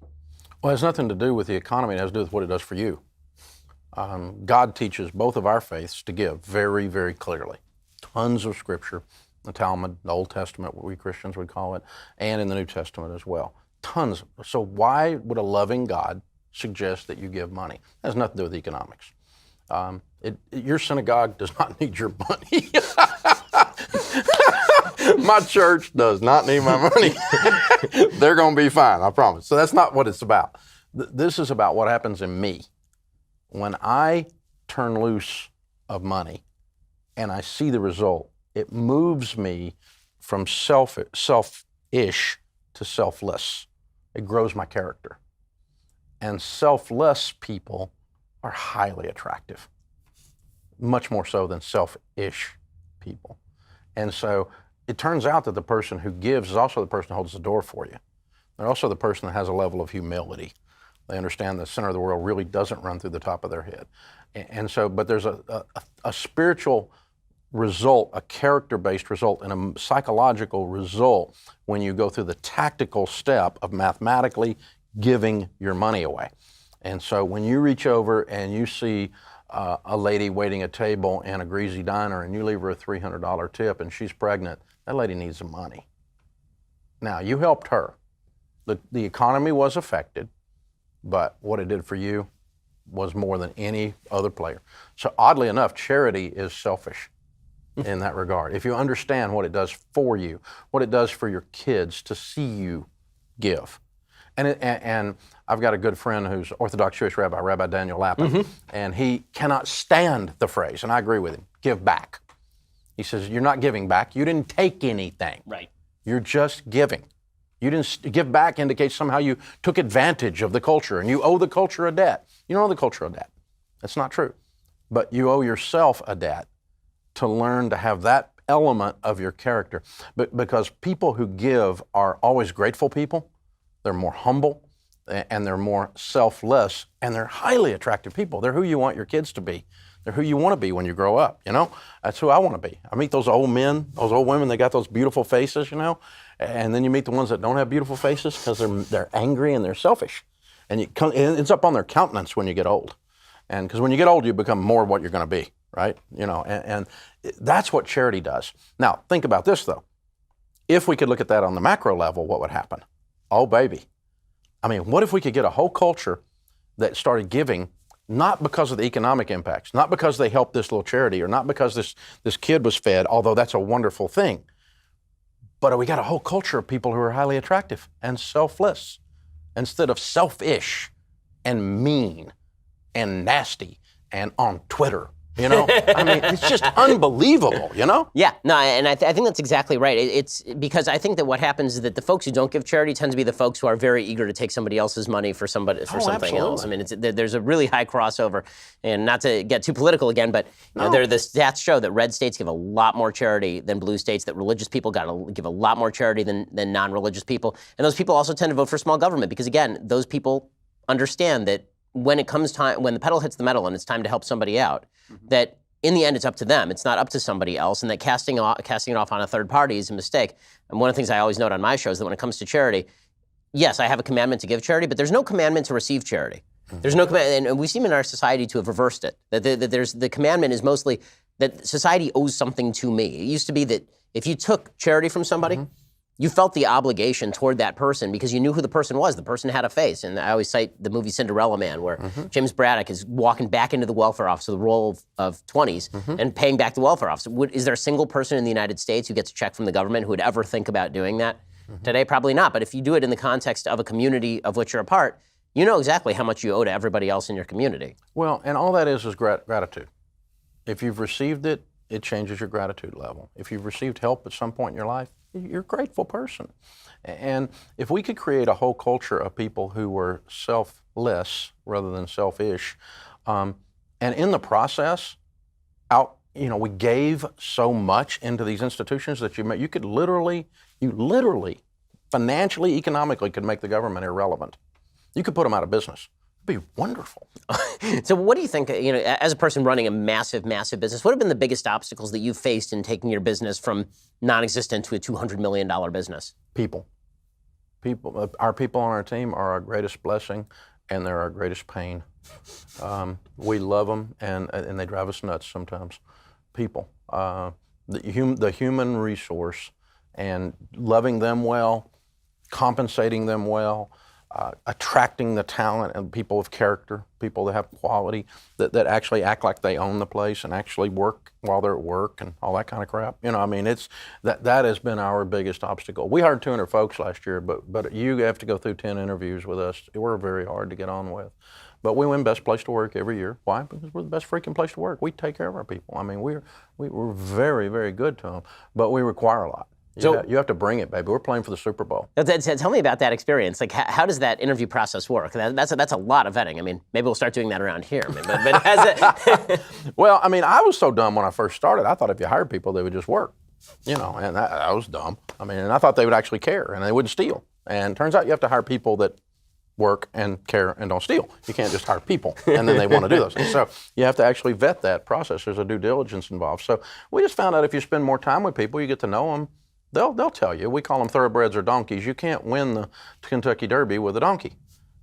A: Well, it has nothing to do with the economy. It has to do with what it does for you. God teaches both of our faiths to give very, very clearly. Tons of scripture. The Talmud, the Old Testament, what we Christians would call it, and in the New Testament as well. Tons. So why would a loving God suggest that you give money? It has nothing to do with economics. Your synagogue does not need your money. My church does not need my money. They're going to be fine, I promise. So that's not what it's about. This is about what happens in me. When I turn loose of money and I see the result, it moves me from selfish to selfless. It grows my character. And selfless people are highly attractive, much more so than selfish people. And so it turns out that the person who gives is also the person who holds the door for you. They're also the person that has a level of humility. They understand the center of the world really doesn't run through the top of their head. And so, but there's a spiritual result, a character-based result, and a psychological result when you go through the tactical step of mathematically giving your money away. And so when you reach over and you see a lady waiting a table in a greasy diner and you leave her a $300 tip and she's pregnant, that lady needs the money. Now, you helped her. The economy was affected, but what it did for you was more than any other player. So oddly enough, charity is selfish in that regard. If you understand what it does for you, what it does for your kids to see you give. And I've got a good friend who's Orthodox Jewish rabbi, Rabbi Daniel Lapin, and he cannot stand the phrase, and I agree with him, give back. He says, you're not giving back. You didn't take anything.
B: Right.
A: You're just giving. You didn't give back indicates somehow you took advantage of the culture and you owe the culture a debt. You don't owe the culture a debt. That's not true. But you owe yourself a debt to learn to have that element of your character. But because people who give are always grateful people, they're more humble and they're more selfless and they're highly attractive people. They're who you want your kids to be. They're who you want to be when you grow up, you know? That's who I want to be. I meet those old men, those old women, they got those beautiful faces, you know? And then you meet the ones that don't have beautiful faces because they're angry and they're selfish. And it ends up on their countenance when you get old. And because when you get old, you become more what you're going to be, right? You know, and that's what charity does. Now, think about this, though. If we could look at that on the macro level, what would happen? Oh, baby. I mean, what if we could get a whole culture that started giving not because of the economic impacts, not because they helped this little charity, or not because this kid was fed, although that's a wonderful thing, but we got a whole culture of people who are highly attractive and selfless instead of selfish and mean and nasty and on Twitter. You know, I mean, it's just unbelievable, you know?
B: Yeah, no, and I think that's exactly right. It's because I think that what happens is that the folks who don't give charity tend to be the folks who are very eager to take somebody else's money for something
A: absolutely.
B: else. I mean, there's a really high crossover, and not to get too political again, but you know, the stats show that red states give a lot more charity than blue states, that religious people give a lot more charity than non-religious people, and those people also tend to vote for small government because, again, those people understand that when the pedal hits the metal and it's time to help somebody out, that in the end it's up to them. It's not up to somebody else, and that casting it off on a third party is a mistake. And one of the things I always note on my show is that when it comes to charity, yes, I have a commandment to give charity, but there's no commandment to receive charity. There's no command, and we seem in our society to have reversed it. That the commandment is mostly that society owes something to me. It used to be that if you took charity from somebody, you felt the obligation toward that person because you knew who the person was. The person had a face. And I always cite the movie Cinderella Man, where James Braddock is walking back into the welfare office with the role of 20s and paying back the welfare office. Is there a single person in the United States who gets a check from the government who would ever think about doing that? Today, probably not. But if you do it in the context of a community of which you're a part, you know exactly how much you owe to everybody else in your community.
A: Well, and all that is gratitude. If you've received it, it changes your gratitude level. If you've received help at some point in your life, you're a grateful person. And if we could create a whole culture of people who were selfless rather than selfish, and in the process, we gave so much into these institutions that you could literally, financially, economically could make the government irrelevant. You could put them out of business. It'd be wonderful.
B: So what do you think, as a person running a massive, massive business, what have been the biggest obstacles that you've faced in taking your business from non-existent to a $200 million business?
A: People. Our people on our team are our greatest blessing, and they're our greatest pain. We love them, and they drive us nuts sometimes. People. The human resource, and loving them well, compensating them well, attracting the talent and people of character, people that have quality, that actually act like they own the place and actually work while they're at work and all that kind of crap. It's that has been our biggest obstacle. We hired 200 folks last year, but you have to go through 10 interviews with us. We're very hard to get on with. But we win Best Place to Work every year. Why? Because we're the best freaking place to work. We take care of our people. I mean, we're very, very good to them, but we require a lot. You have to bring it, baby. We're playing for the Super Bowl.
B: Tell me about that experience. Like, how does that interview process work? That's a lot of vetting. I mean, maybe we'll start doing that around here. But
A: Well, I mean, I was so dumb when I first started. I thought if you hired people, they would just work, and I was dumb. I mean, and I thought they would actually care and they wouldn't steal. And it turns out you have to hire people that work and care and don't steal. You can't just hire people and then they want to do those things. So you have to actually vet that process. There's a due diligence involved. So we just found out if you spend more time with people, you get to know them. They'll tell you. We call them thoroughbreds or donkeys. You can't win the Kentucky Derby with a donkey.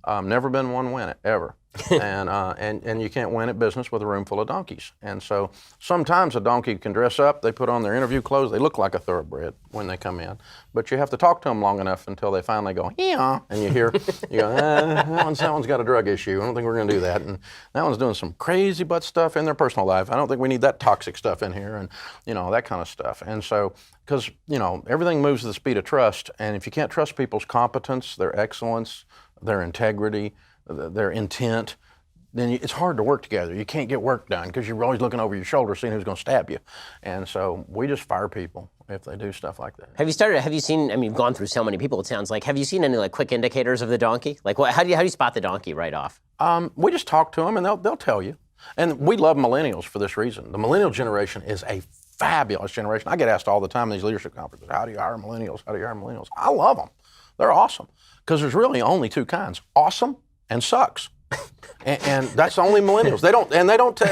A: Never been one win it, ever. And you can't win at business with a room full of donkeys. And so sometimes a donkey can dress up. They put on their interview clothes. They look like a thoroughbred when they come in. But you have to talk to them long enough until they finally go, yeah. And you hear, that one's got a drug issue. I don't think we're going to do that. And that one's doing some crazy butt stuff in their personal life. I don't think we need that toxic stuff in here and, that kind of stuff. And so, because, everything moves at the speed of trust. And if you can't trust people's competence, their excellence, their integrity, their intent, then it's hard to work together. You can't get work done because you're always looking over your shoulder seeing who's going to stab you. And so we just fire people if they do stuff like that.
B: Have you seen, I mean, you've gone through so many people, it sounds like, have you seen any quick indicators of the donkey? Like, how do you spot the donkey right off?
A: We just talk to them and they'll tell you. And we love millennials for this reason. The millennial generation is a fabulous generation. I get asked all the time in these leadership conferences, how do you hire millennials? How do you hire millennials? I love them. They're awesome. Because there's really only two kinds, awesome and sucks. and that's the only millennials. And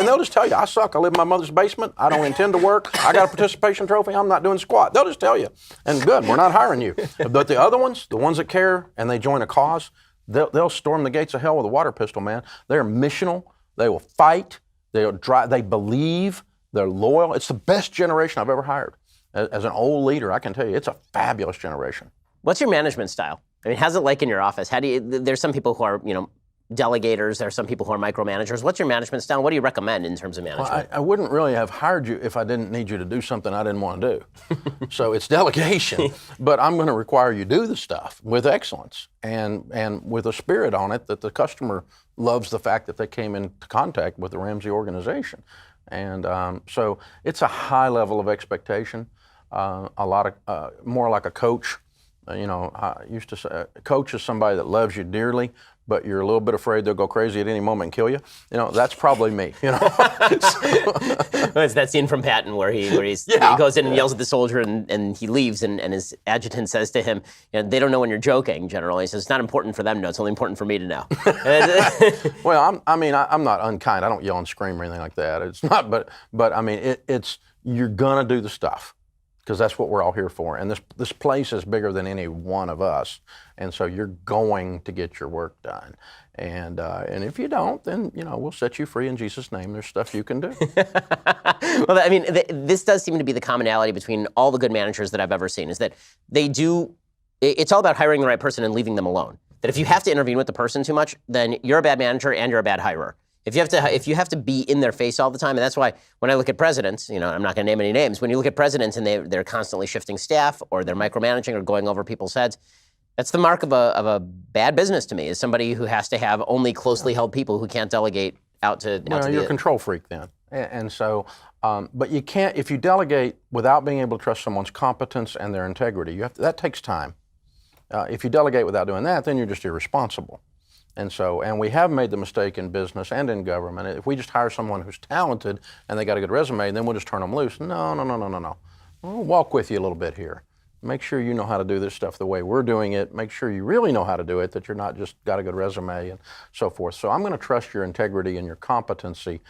A: they'll just tell you, I suck. I live in my mother's basement. I don't intend to work. I got a participation trophy. I'm not doing squat. They'll just tell you. And good, we're not hiring you. But the other ones, the ones that care and they join a cause, they'll storm the gates of hell with a water pistol, man. They're missional. They will fight. They believe. They're loyal. It's the best generation I've ever hired. As an old leader, I can tell you, it's a fabulous generation.
B: What's your management style? I mean, how's it like in your office? There's some people who are, delegators. There are some people who are micromanagers. What's your management style? What do you recommend in terms of management?
A: Well, I wouldn't really have hired you if I didn't need you to do something I didn't want to do. So it's delegation, but I'm going to require you do the stuff with excellence and with a spirit on it that the customer loves the fact that they came into contact with the Ramsey organization. And so it's a high level of expectation, a lot of more like a coach. I used to say a coach is somebody that loves you dearly, but you're a little bit afraid they'll go crazy at any moment and kill you. That's probably me.
B: Well, it's that scene from Patton where he goes in and yells at the soldier and he leaves and his adjutant says to him, they don't know when you're joking. Generally, he says it's not important for them to know. It's only important for me to know.
A: Well, I'm not unkind. I don't yell and scream or anything like that. It's not, but I mean, it's you're gonna do the stuff. Because that's what we're all here for. And this place is bigger than any one of us. And so you're going to get your work done. And if you don't, then, we'll set you free in Jesus' name. There's stuff you can do.
B: Well, I mean, this does seem to be the commonality between all the good managers that I've ever seen, is that it's all about hiring the right person and leaving them alone. That if you have to intervene with the person too much, then you're a bad manager and you're a bad hirer. If you have to be in their face all the time, and that's why when I look at presidents, I'm not going to name any names. When you look at presidents and they're constantly shifting staff or they're micromanaging or going over people's heads, that's the mark of a bad business to me. Is somebody who has to have only closely held people who can't delegate out to.
A: You're a control freak then, and so. But you can't if you delegate without being able to trust someone's competence and their integrity. That takes time. If you delegate without doing that, then you're just irresponsible. And we have made the mistake in business and in government. If we just hire someone who's talented and they got a good resume, then we'll just turn them loose. No. We'll walk with you a little bit here. Make sure you know how to do this stuff the way we're doing it. Make sure you really know how to do it, that you're not just got a good resume and so forth. So I'm going to trust your integrity and your competency.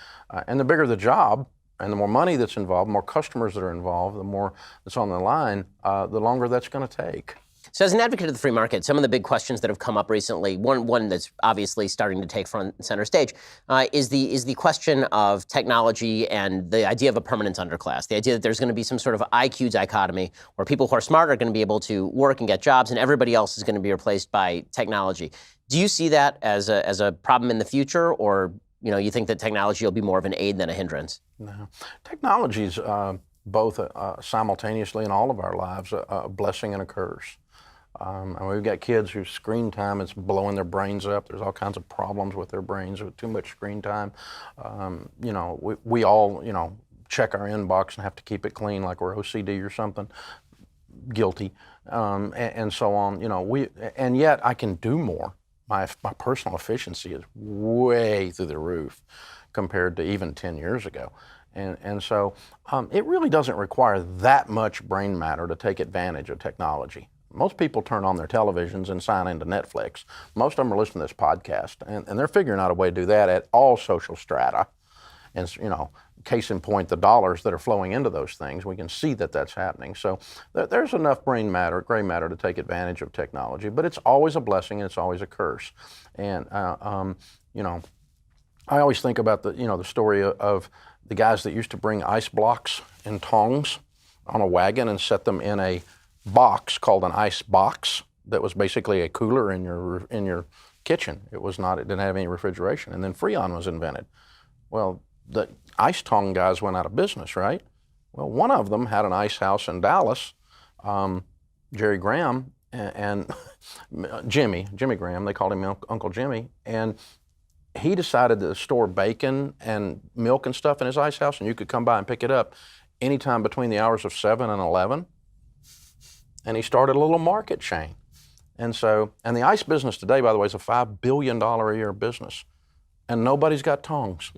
A: And the bigger the job and the more money that's involved, the more customers that are involved, the more that's on the line, the longer that's going to take.
B: So as an advocate of the free market, some of the big questions that have come up recently, one that's obviously starting to take front and center stage, is the question of technology and the idea of a permanent underclass, the idea that there's going to be some sort of IQ dichotomy where people who are smart are going to be able to work and get jobs and everybody else is going to be replaced by technology. Do you see that as a problem in the future, or you think that technology will be more of an aid than a hindrance?
A: No. Technology's both simultaneously in all of our lives a blessing and a curse. And we've got kids whose screen time is blowing their brains up. There's all kinds of problems with their brains with too much screen time. We all, check our inbox and have to keep it clean like we're OCD or something. Guilty, and so on. And yet I can do more. My personal efficiency is way through the roof compared to even 10 years ago. And so it really doesn't require that much brain matter to take advantage of technology. Most people turn on their televisions and sign into Netflix. Most of them are listening to this podcast, and they're figuring out a way to do that at all social strata. And, case in point, the dollars that are flowing into those things, we can see that that's happening. So there's enough gray matter to take advantage of technology, but it's always a blessing and it's always a curse. And, I always think about the story of the guys that used to bring ice blocks and tongs on a wagon and set them in a box called an ice box that was basically a cooler in your kitchen. It didn't have any refrigeration. And then Freon was invented. Well, the ice tong guys went out of business, right? Well, one of them had an ice house in Dallas, Jerry Graham and Jimmy Graham, they called him Uncle Jimmy, and he decided to store bacon and milk and stuff in his ice house, and you could come by and pick it up anytime between the hours of 7 and 11. And he started a little market chain. And the ice business today, by the way, is a $5 billion a year business. And nobody's got tongs.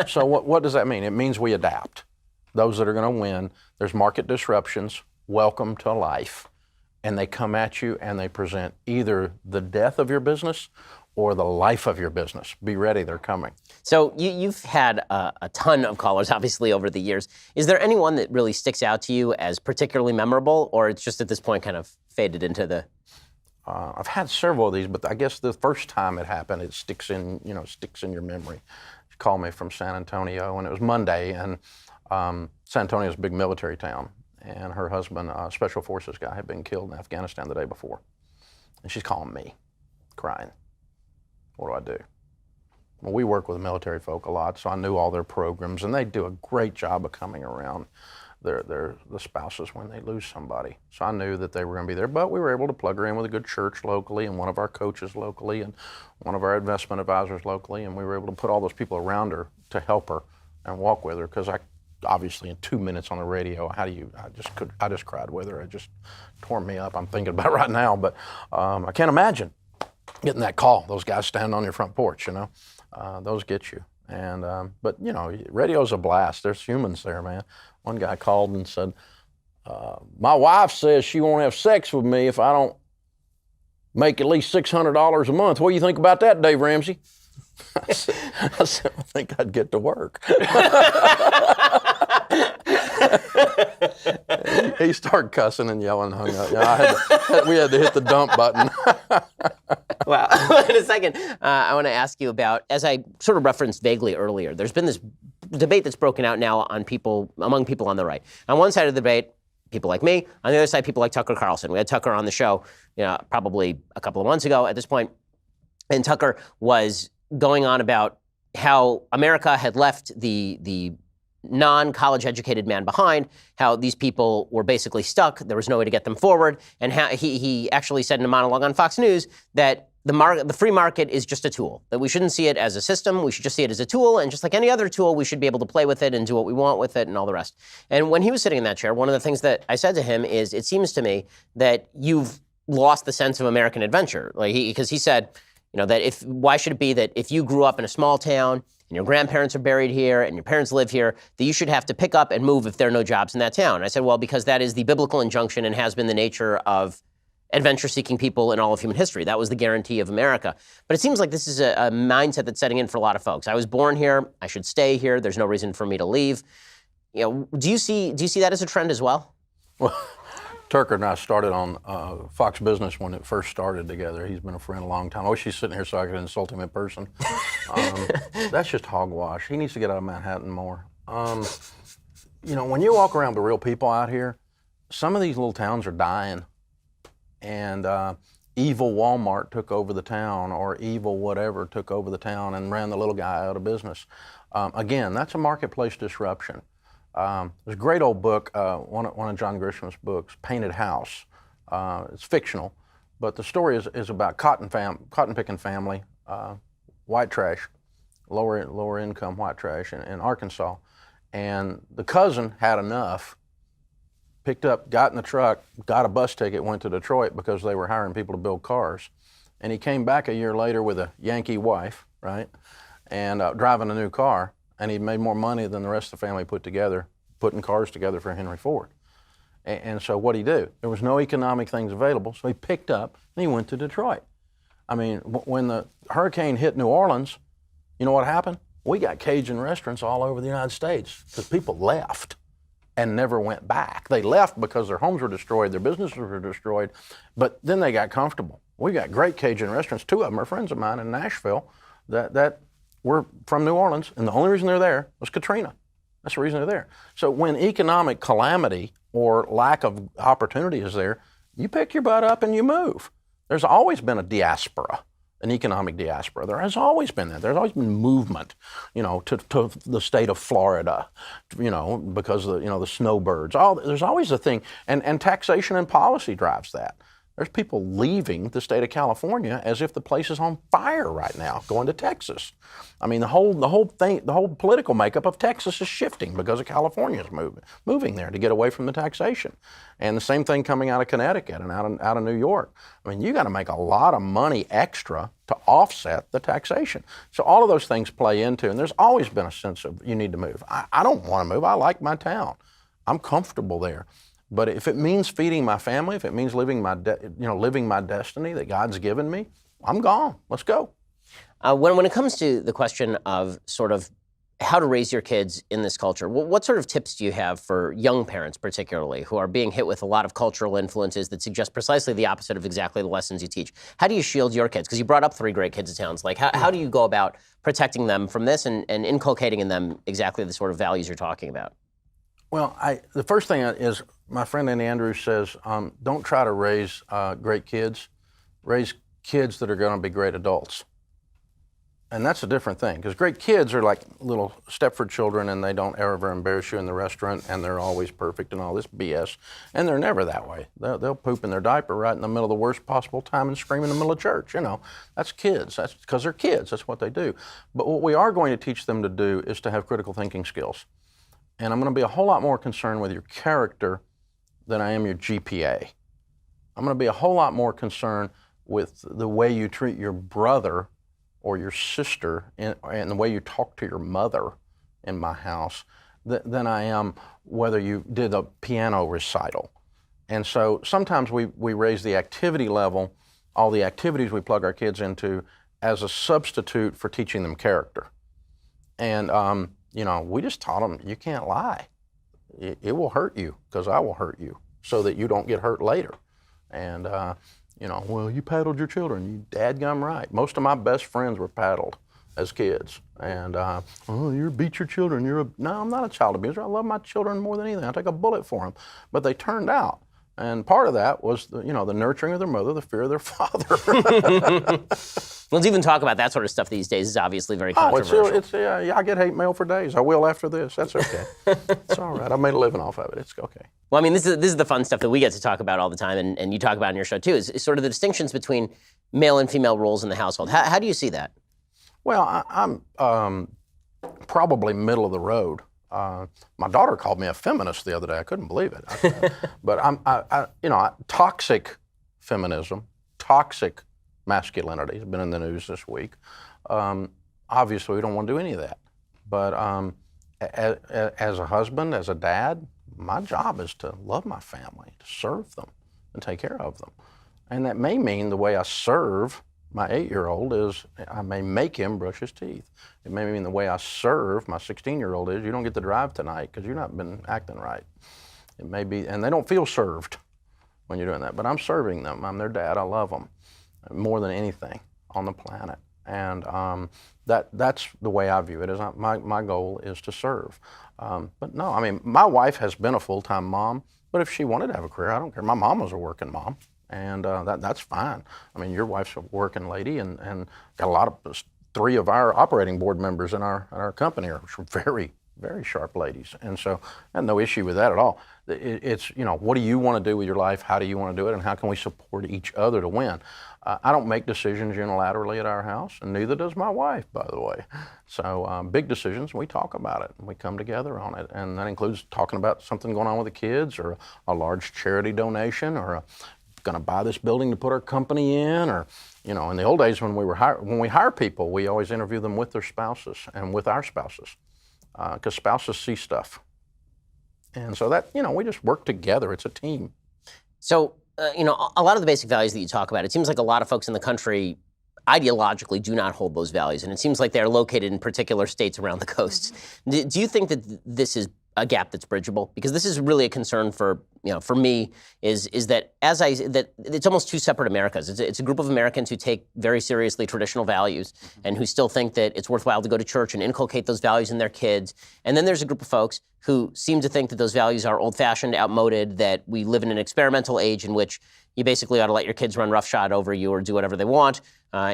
A: So what does that mean? It means we adapt. Those that are going to win, there's market disruptions, welcome to life. And they come at you and they present either the death of your business or the life of your business. Be ready, they're coming.
B: So you've had a ton of callers, obviously, over the years. Is there anyone that really sticks out to you as particularly memorable, or it's just at this point kind of faded into the...
A: I've had several of these, but I guess the first time it happened, it sticks in your memory. She called me from San Antonio, and it was Monday, and San Antonio is a big military town, and her husband, a special forces guy, had been killed in Afghanistan the day before. And she's calling me, crying. What do? Well, we work with military folk a lot, so I knew all their programs, and they do a great job of coming around the spouses when they lose somebody. So I knew that they were going to be there, but we were able to plug her in with a good church locally and one of our coaches locally and one of our investment advisors locally, and we were able to put all those people around her to help her and walk with her, because obviously in 2 minutes on the radio, I just cried with her. It just tore me up. I'm thinking about it right now, but I can't imagine getting that call. Those guys standing on your front porch, those get you. And but radio's a blast. There's humans there, man. One guy called and said, my wife says she won't have sex with me if I don't make at least $600 a month. What do you think about that, Dave Ramsey? I said, I think I'd get to work. He started cussing and yelling and hung up. We had to hit the dump button.
B: Well, in a second, I want to ask you about, as I sort of referenced vaguely earlier, there's been this debate that's broken out now among people on the right. On one side of the debate, people like me. On the other side, people like Tucker Carlson. We had Tucker on the show, probably a couple of months ago at this point, and Tucker was going on about how America had left the non-college educated man behind, how these people were basically stuck, there was no way to get them forward, and how he actually said in a monologue on Fox News that the free market is just a tool, that we shouldn't see it as a system, we should just see it as a tool, and just like any other tool, we should be able to play with it and do what we want with it and all the rest. And when he was sitting in that chair, one of the things that I said to him is, it seems to me that you've lost the sense of American adventure. Because he said, that why should it be that if you grew up in a small town and your grandparents are buried here and your parents live here, that you should have to pick up and move if there are no jobs in that town? And I said, well, because that is the biblical injunction and has been the nature of adventure-seeking people in all of human history. That was the guarantee of America. But it seems like this is a mindset that's setting in for a lot of folks. I was born here. I should stay here. There's no reason for me to leave. Do you see that as a trend as well?
A: Well, Tucker and I started on Fox Business when it first started together. He's been a friend a long time. I wish he's sitting here so I could insult him in person. That's just hogwash. He needs to get out of Manhattan more. When you walk around the real people out here, some of these little towns are dying. And evil Walmart took over the town, or evil whatever took over the town and ran the little guy out of business. Again, that's a marketplace disruption. There's a great old book, one of John Grisham's books, Painted House. It's fictional, but the story is about cotton picking family, white trash, lower income white trash in Arkansas, and the cousin had enough. Picked up, got in the truck, got a bus ticket, went to Detroit because they were hiring people to build cars. And he came back a year later with a Yankee wife, right? And driving a new car. And he made more money than the rest of the family put together, putting cars together for Henry Ford. And so what'd he do? There was no economic things available, so he picked up and he went to Detroit. I mean, when the hurricane hit New Orleans, you know what happened? We got Cajun restaurants all over the United States because people left and never went back. They left because their homes were destroyed, their businesses were destroyed, but then they got comfortable. We got great Cajun restaurants. 2 of them are friends of mine in Nashville that were from New Orleans, and the only reason they're there was Katrina. That's the reason they're there. So when economic calamity or lack of opportunity is there, you pick your butt up and you move. There's always been a diaspora, an economic diaspora. There has always been that. There's always been movement, to the state of Florida, because of the snowbirds. There's always a thing, and taxation and policy drives that. There's people leaving the state of California as if the place is on fire right now, going to Texas. I mean, the whole political makeup of Texas is shifting because of California's moving there to get away from the taxation. And the same thing coming out of Connecticut and out of New York. I mean, you got to make a lot of money extra to offset the taxation. So all of those things play into, and there's always been a sense of you need to move. I don't want to move. I like my town. I'm comfortable there. But if it means feeding my family, if it means living my destiny that God's given me, I'm gone. Let's go.
B: When it comes to the question of sort of how to raise your kids in this culture, what sort of tips do you have for young parents particularly who are being hit with a lot of cultural influences that suggest precisely the opposite of exactly the lessons you teach? How do you shield your kids? Because you brought up 3 great kids, it sounds like. How do you go about protecting them from this and inculcating in them exactly the sort of values you're talking about?
A: Well, the first thing is, my friend Andy Andrews says, don't try to raise great kids. Raise kids that are going to be great adults. And that's a different thing, because great kids are like little Stepford children, and they don't ever embarrass you in the restaurant, and they're always perfect and all this BS. And they're never that way. They'll poop in their diaper right in the middle of the worst possible time and scream in the middle of church. That's kids. That's because they're kids. That's what they do. But what we are going to teach them to do is to have critical thinking skills. And I'm going to be a whole lot more concerned with your character than I am your GPA. I'm going to be a whole lot more concerned with the way you treat your brother or your sister and the way you talk to your mother in my house than I am whether you did a piano recital. And so sometimes we raise the activity level, all the activities we plug our kids into, as a substitute for teaching them character. And we just taught them, you can't lie. It will hurt you because I will hurt you so that you don't get hurt later. And, well, you paddled your children. You dadgum right. Most of my best friends were paddled as kids. And, you beat your children. No, I'm not a child abuser. I love my children more than anything. I take a bullet for them. But they turned out. And part of that was, the nurturing of their mother, the fear of their father.
B: Let's even talk about that sort of stuff these days. It's obviously very controversial.
A: I get hate mail for days. I will after this. That's okay. It's all right. I made a living off of it. It's okay.
B: Well, I mean, this is the fun stuff that we get to talk about all the time, and you talk about in your show too, is sort of the distinctions between male and female roles in the household. How do you see that?
A: Well, I'm probably middle of the road. My daughter called me a feminist the other day. I couldn't believe it. But toxic feminism, toxic masculinity has been in the news this week. Obviously, we don't want to do any of that. But as a husband, as a dad, my job is to love my family, to serve them, and take care of them. And that may mean the way I serve my 8-year-old is I may make him brush his teeth. It may mean the way I serve my 16-year-old is you don't get to drive tonight because you've not been acting right. It may be, and they don't feel served when you're doing that, but I'm serving them. I'm their dad. I love them more than anything on the planet. And that's the way I view it. Is my goal is to serve. But no, I mean, my wife has been a full-time mom, but if she wanted to have a career, I don't care. My mom was a working mom. And that's fine. I mean, your wife's a working lady, and got a lot of 3 of our operating board members in our company are very, very sharp ladies. And so I had no issue with that at all. It's, what do you want to do with your life? How do you want to do it? And how can we support each other to win? I don't make decisions unilaterally at our house, and neither does my wife, by the way. So big decisions, we talk about it, and we come together on it. And that includes talking about something going on with the kids, or a large charity donation, or going to buy this building to put our company in, or, in the old days when we hire people, we always interview them with their spouses and with our spouses, because spouses see stuff. And so that, we just work together. It's a team.
B: So, a lot of the basic values that you talk about, it seems like a lot of folks in the country ideologically do not hold those values. And it seems like they're located in particular states around the coast. Do you think that this is a gap that's bridgeable? Because this is really a concern for me is that that it's almost two separate Americas. It's a group of Americans who take very seriously traditional values and who still think that it's worthwhile to go to church and inculcate those values in their kids. And then there's a group of folks who seem to think that those values are old-fashioned, outmoded, that we live in an experimental age in which you basically ought to let your kids run roughshod over you or do whatever they want,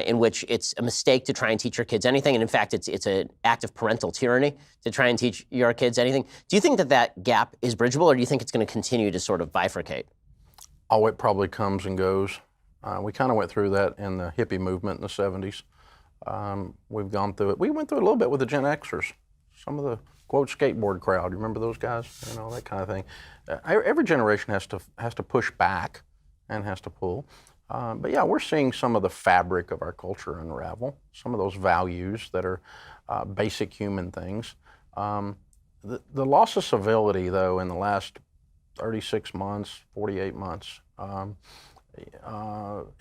B: in which it's a mistake to try and teach your kids anything. And in fact, it's an act of parental tyranny to try and teach your kids anything. Do you think that gap is bridgeable, or do you think it's going to continue to sort of bifurcate?
A: Oh, it probably comes and goes. We kind of went through that in the hippie movement in the 70s. We've gone through it. We went through it a little bit with the Gen Xers. Some of the, quote, skateboard crowd. You remember those guys? That kind of thing. Every generation has to push back and has to pull. But yeah, we're seeing some of the fabric of our culture unravel, some of those values that are basic human things. The loss of civility, though, in the last 36 months, 48 months,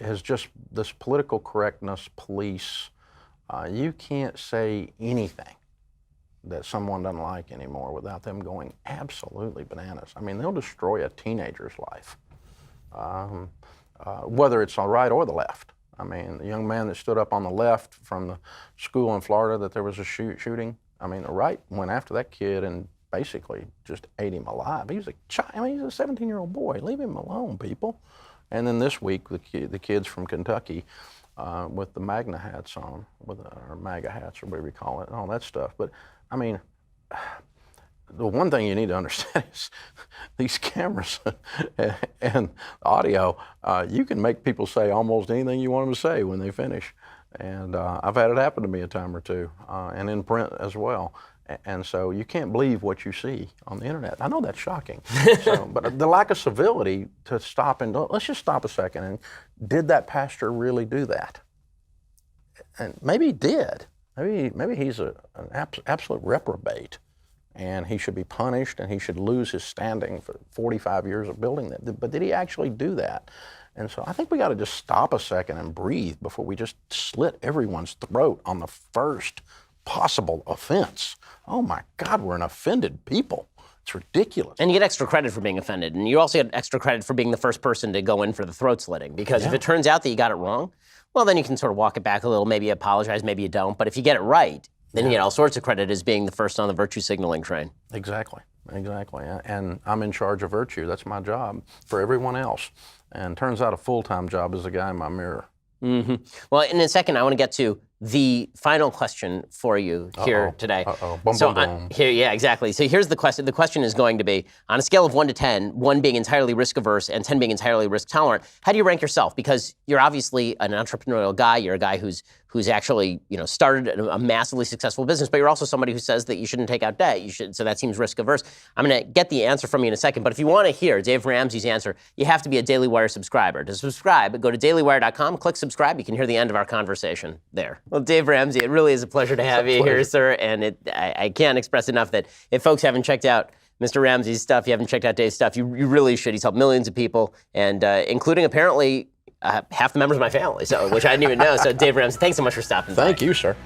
A: has just this political correctness police. You can't say anything that someone doesn't like anymore without them going absolutely bananas. I mean, they'll destroy a teenager's life, whether it's on the right or the left. I mean, the young man that stood up on the left from the school in Florida that there was a shooting, I mean, the right went after that kid and basically just ate him alive. He was a child. I mean, he's a 17-year-old boy. Leave him alone, people. And then this week, the kids from Kentucky with the MAGA hats on, or MAGA hats, or whatever you call it, and all that stuff. But I mean, the one thing you need to understand is these cameras and audio, you can make people say almost anything you want them to say when they finish. And I've had it happen to me a time or two, and in print as well. And so you can't believe what you see on the internet. I know that's shocking. But the lack of civility to stop and let's just stop a second. And did that pastor really do that? And maybe he did. Maybe he's an absolute reprobate, and he should be punished, and he should lose his standing for 45 years of building that. But did he actually do that? And so I think we got to just stop a second and breathe before we just slit everyone's throat on the first possible offense. Oh my God, we're an offended people. It's ridiculous.
B: And you get extra credit for being offended. And you also get extra credit for being the first person to go in for the throat slitting. Because if it turns out that you got it wrong, well, then you can sort of walk it back a little, maybe apologize, maybe you don't. But if you get it right, then you get all sorts of credit as being the first on the virtue signaling train.
A: Exactly. And I'm in charge of virtue. That's my job for everyone else. And turns out a full-time job is the guy in my mirror.
B: Mm-hmm. Well, in a second, I want to get to the final question for you here today. Yeah, exactly. So here's the question. The question is going to be, on a scale of 1 to 10, 1 being entirely risk-averse and 10 being entirely risk-tolerant, how do you rank yourself? Because you're obviously an entrepreneurial guy. You're a guy who's actually, started a massively successful business, but you're also somebody who says that you shouldn't take out debt. So that seems risk-averse. I'm going to get the answer from you in a second, but if you want to hear Dave Ramsey's answer, you have to be a Daily Wire subscriber. To subscribe, go to dailywire.com, click subscribe. You can hear the end of our conversation there. Well, Dave Ramsey, it really is a pleasure to have you here, sir, and I can't express enough that if folks haven't checked out Mr. Ramsey's stuff, you haven't checked out Dave's stuff, you really should. He's helped millions of people, and including apparently half the members of my family, which I didn't even know. So Dave Ramsey, thanks so much for stopping by.
A: Thank you, sir.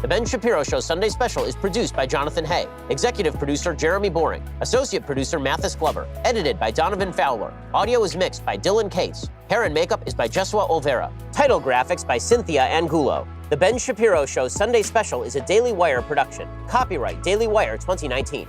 B: The Ben Shapiro Show Sunday Special is produced by Jonathan Hay, executive producer Jeremy Boring, associate producer Mathis Glover, edited by Donovan Fowler. Audio is mixed by Dylan Case. Hair and makeup is by Jesua Olvera. Title graphics by Cynthia Angulo. The Ben Shapiro Show Sunday Special is a Daily Wire production. Copyright Daily Wire 2019.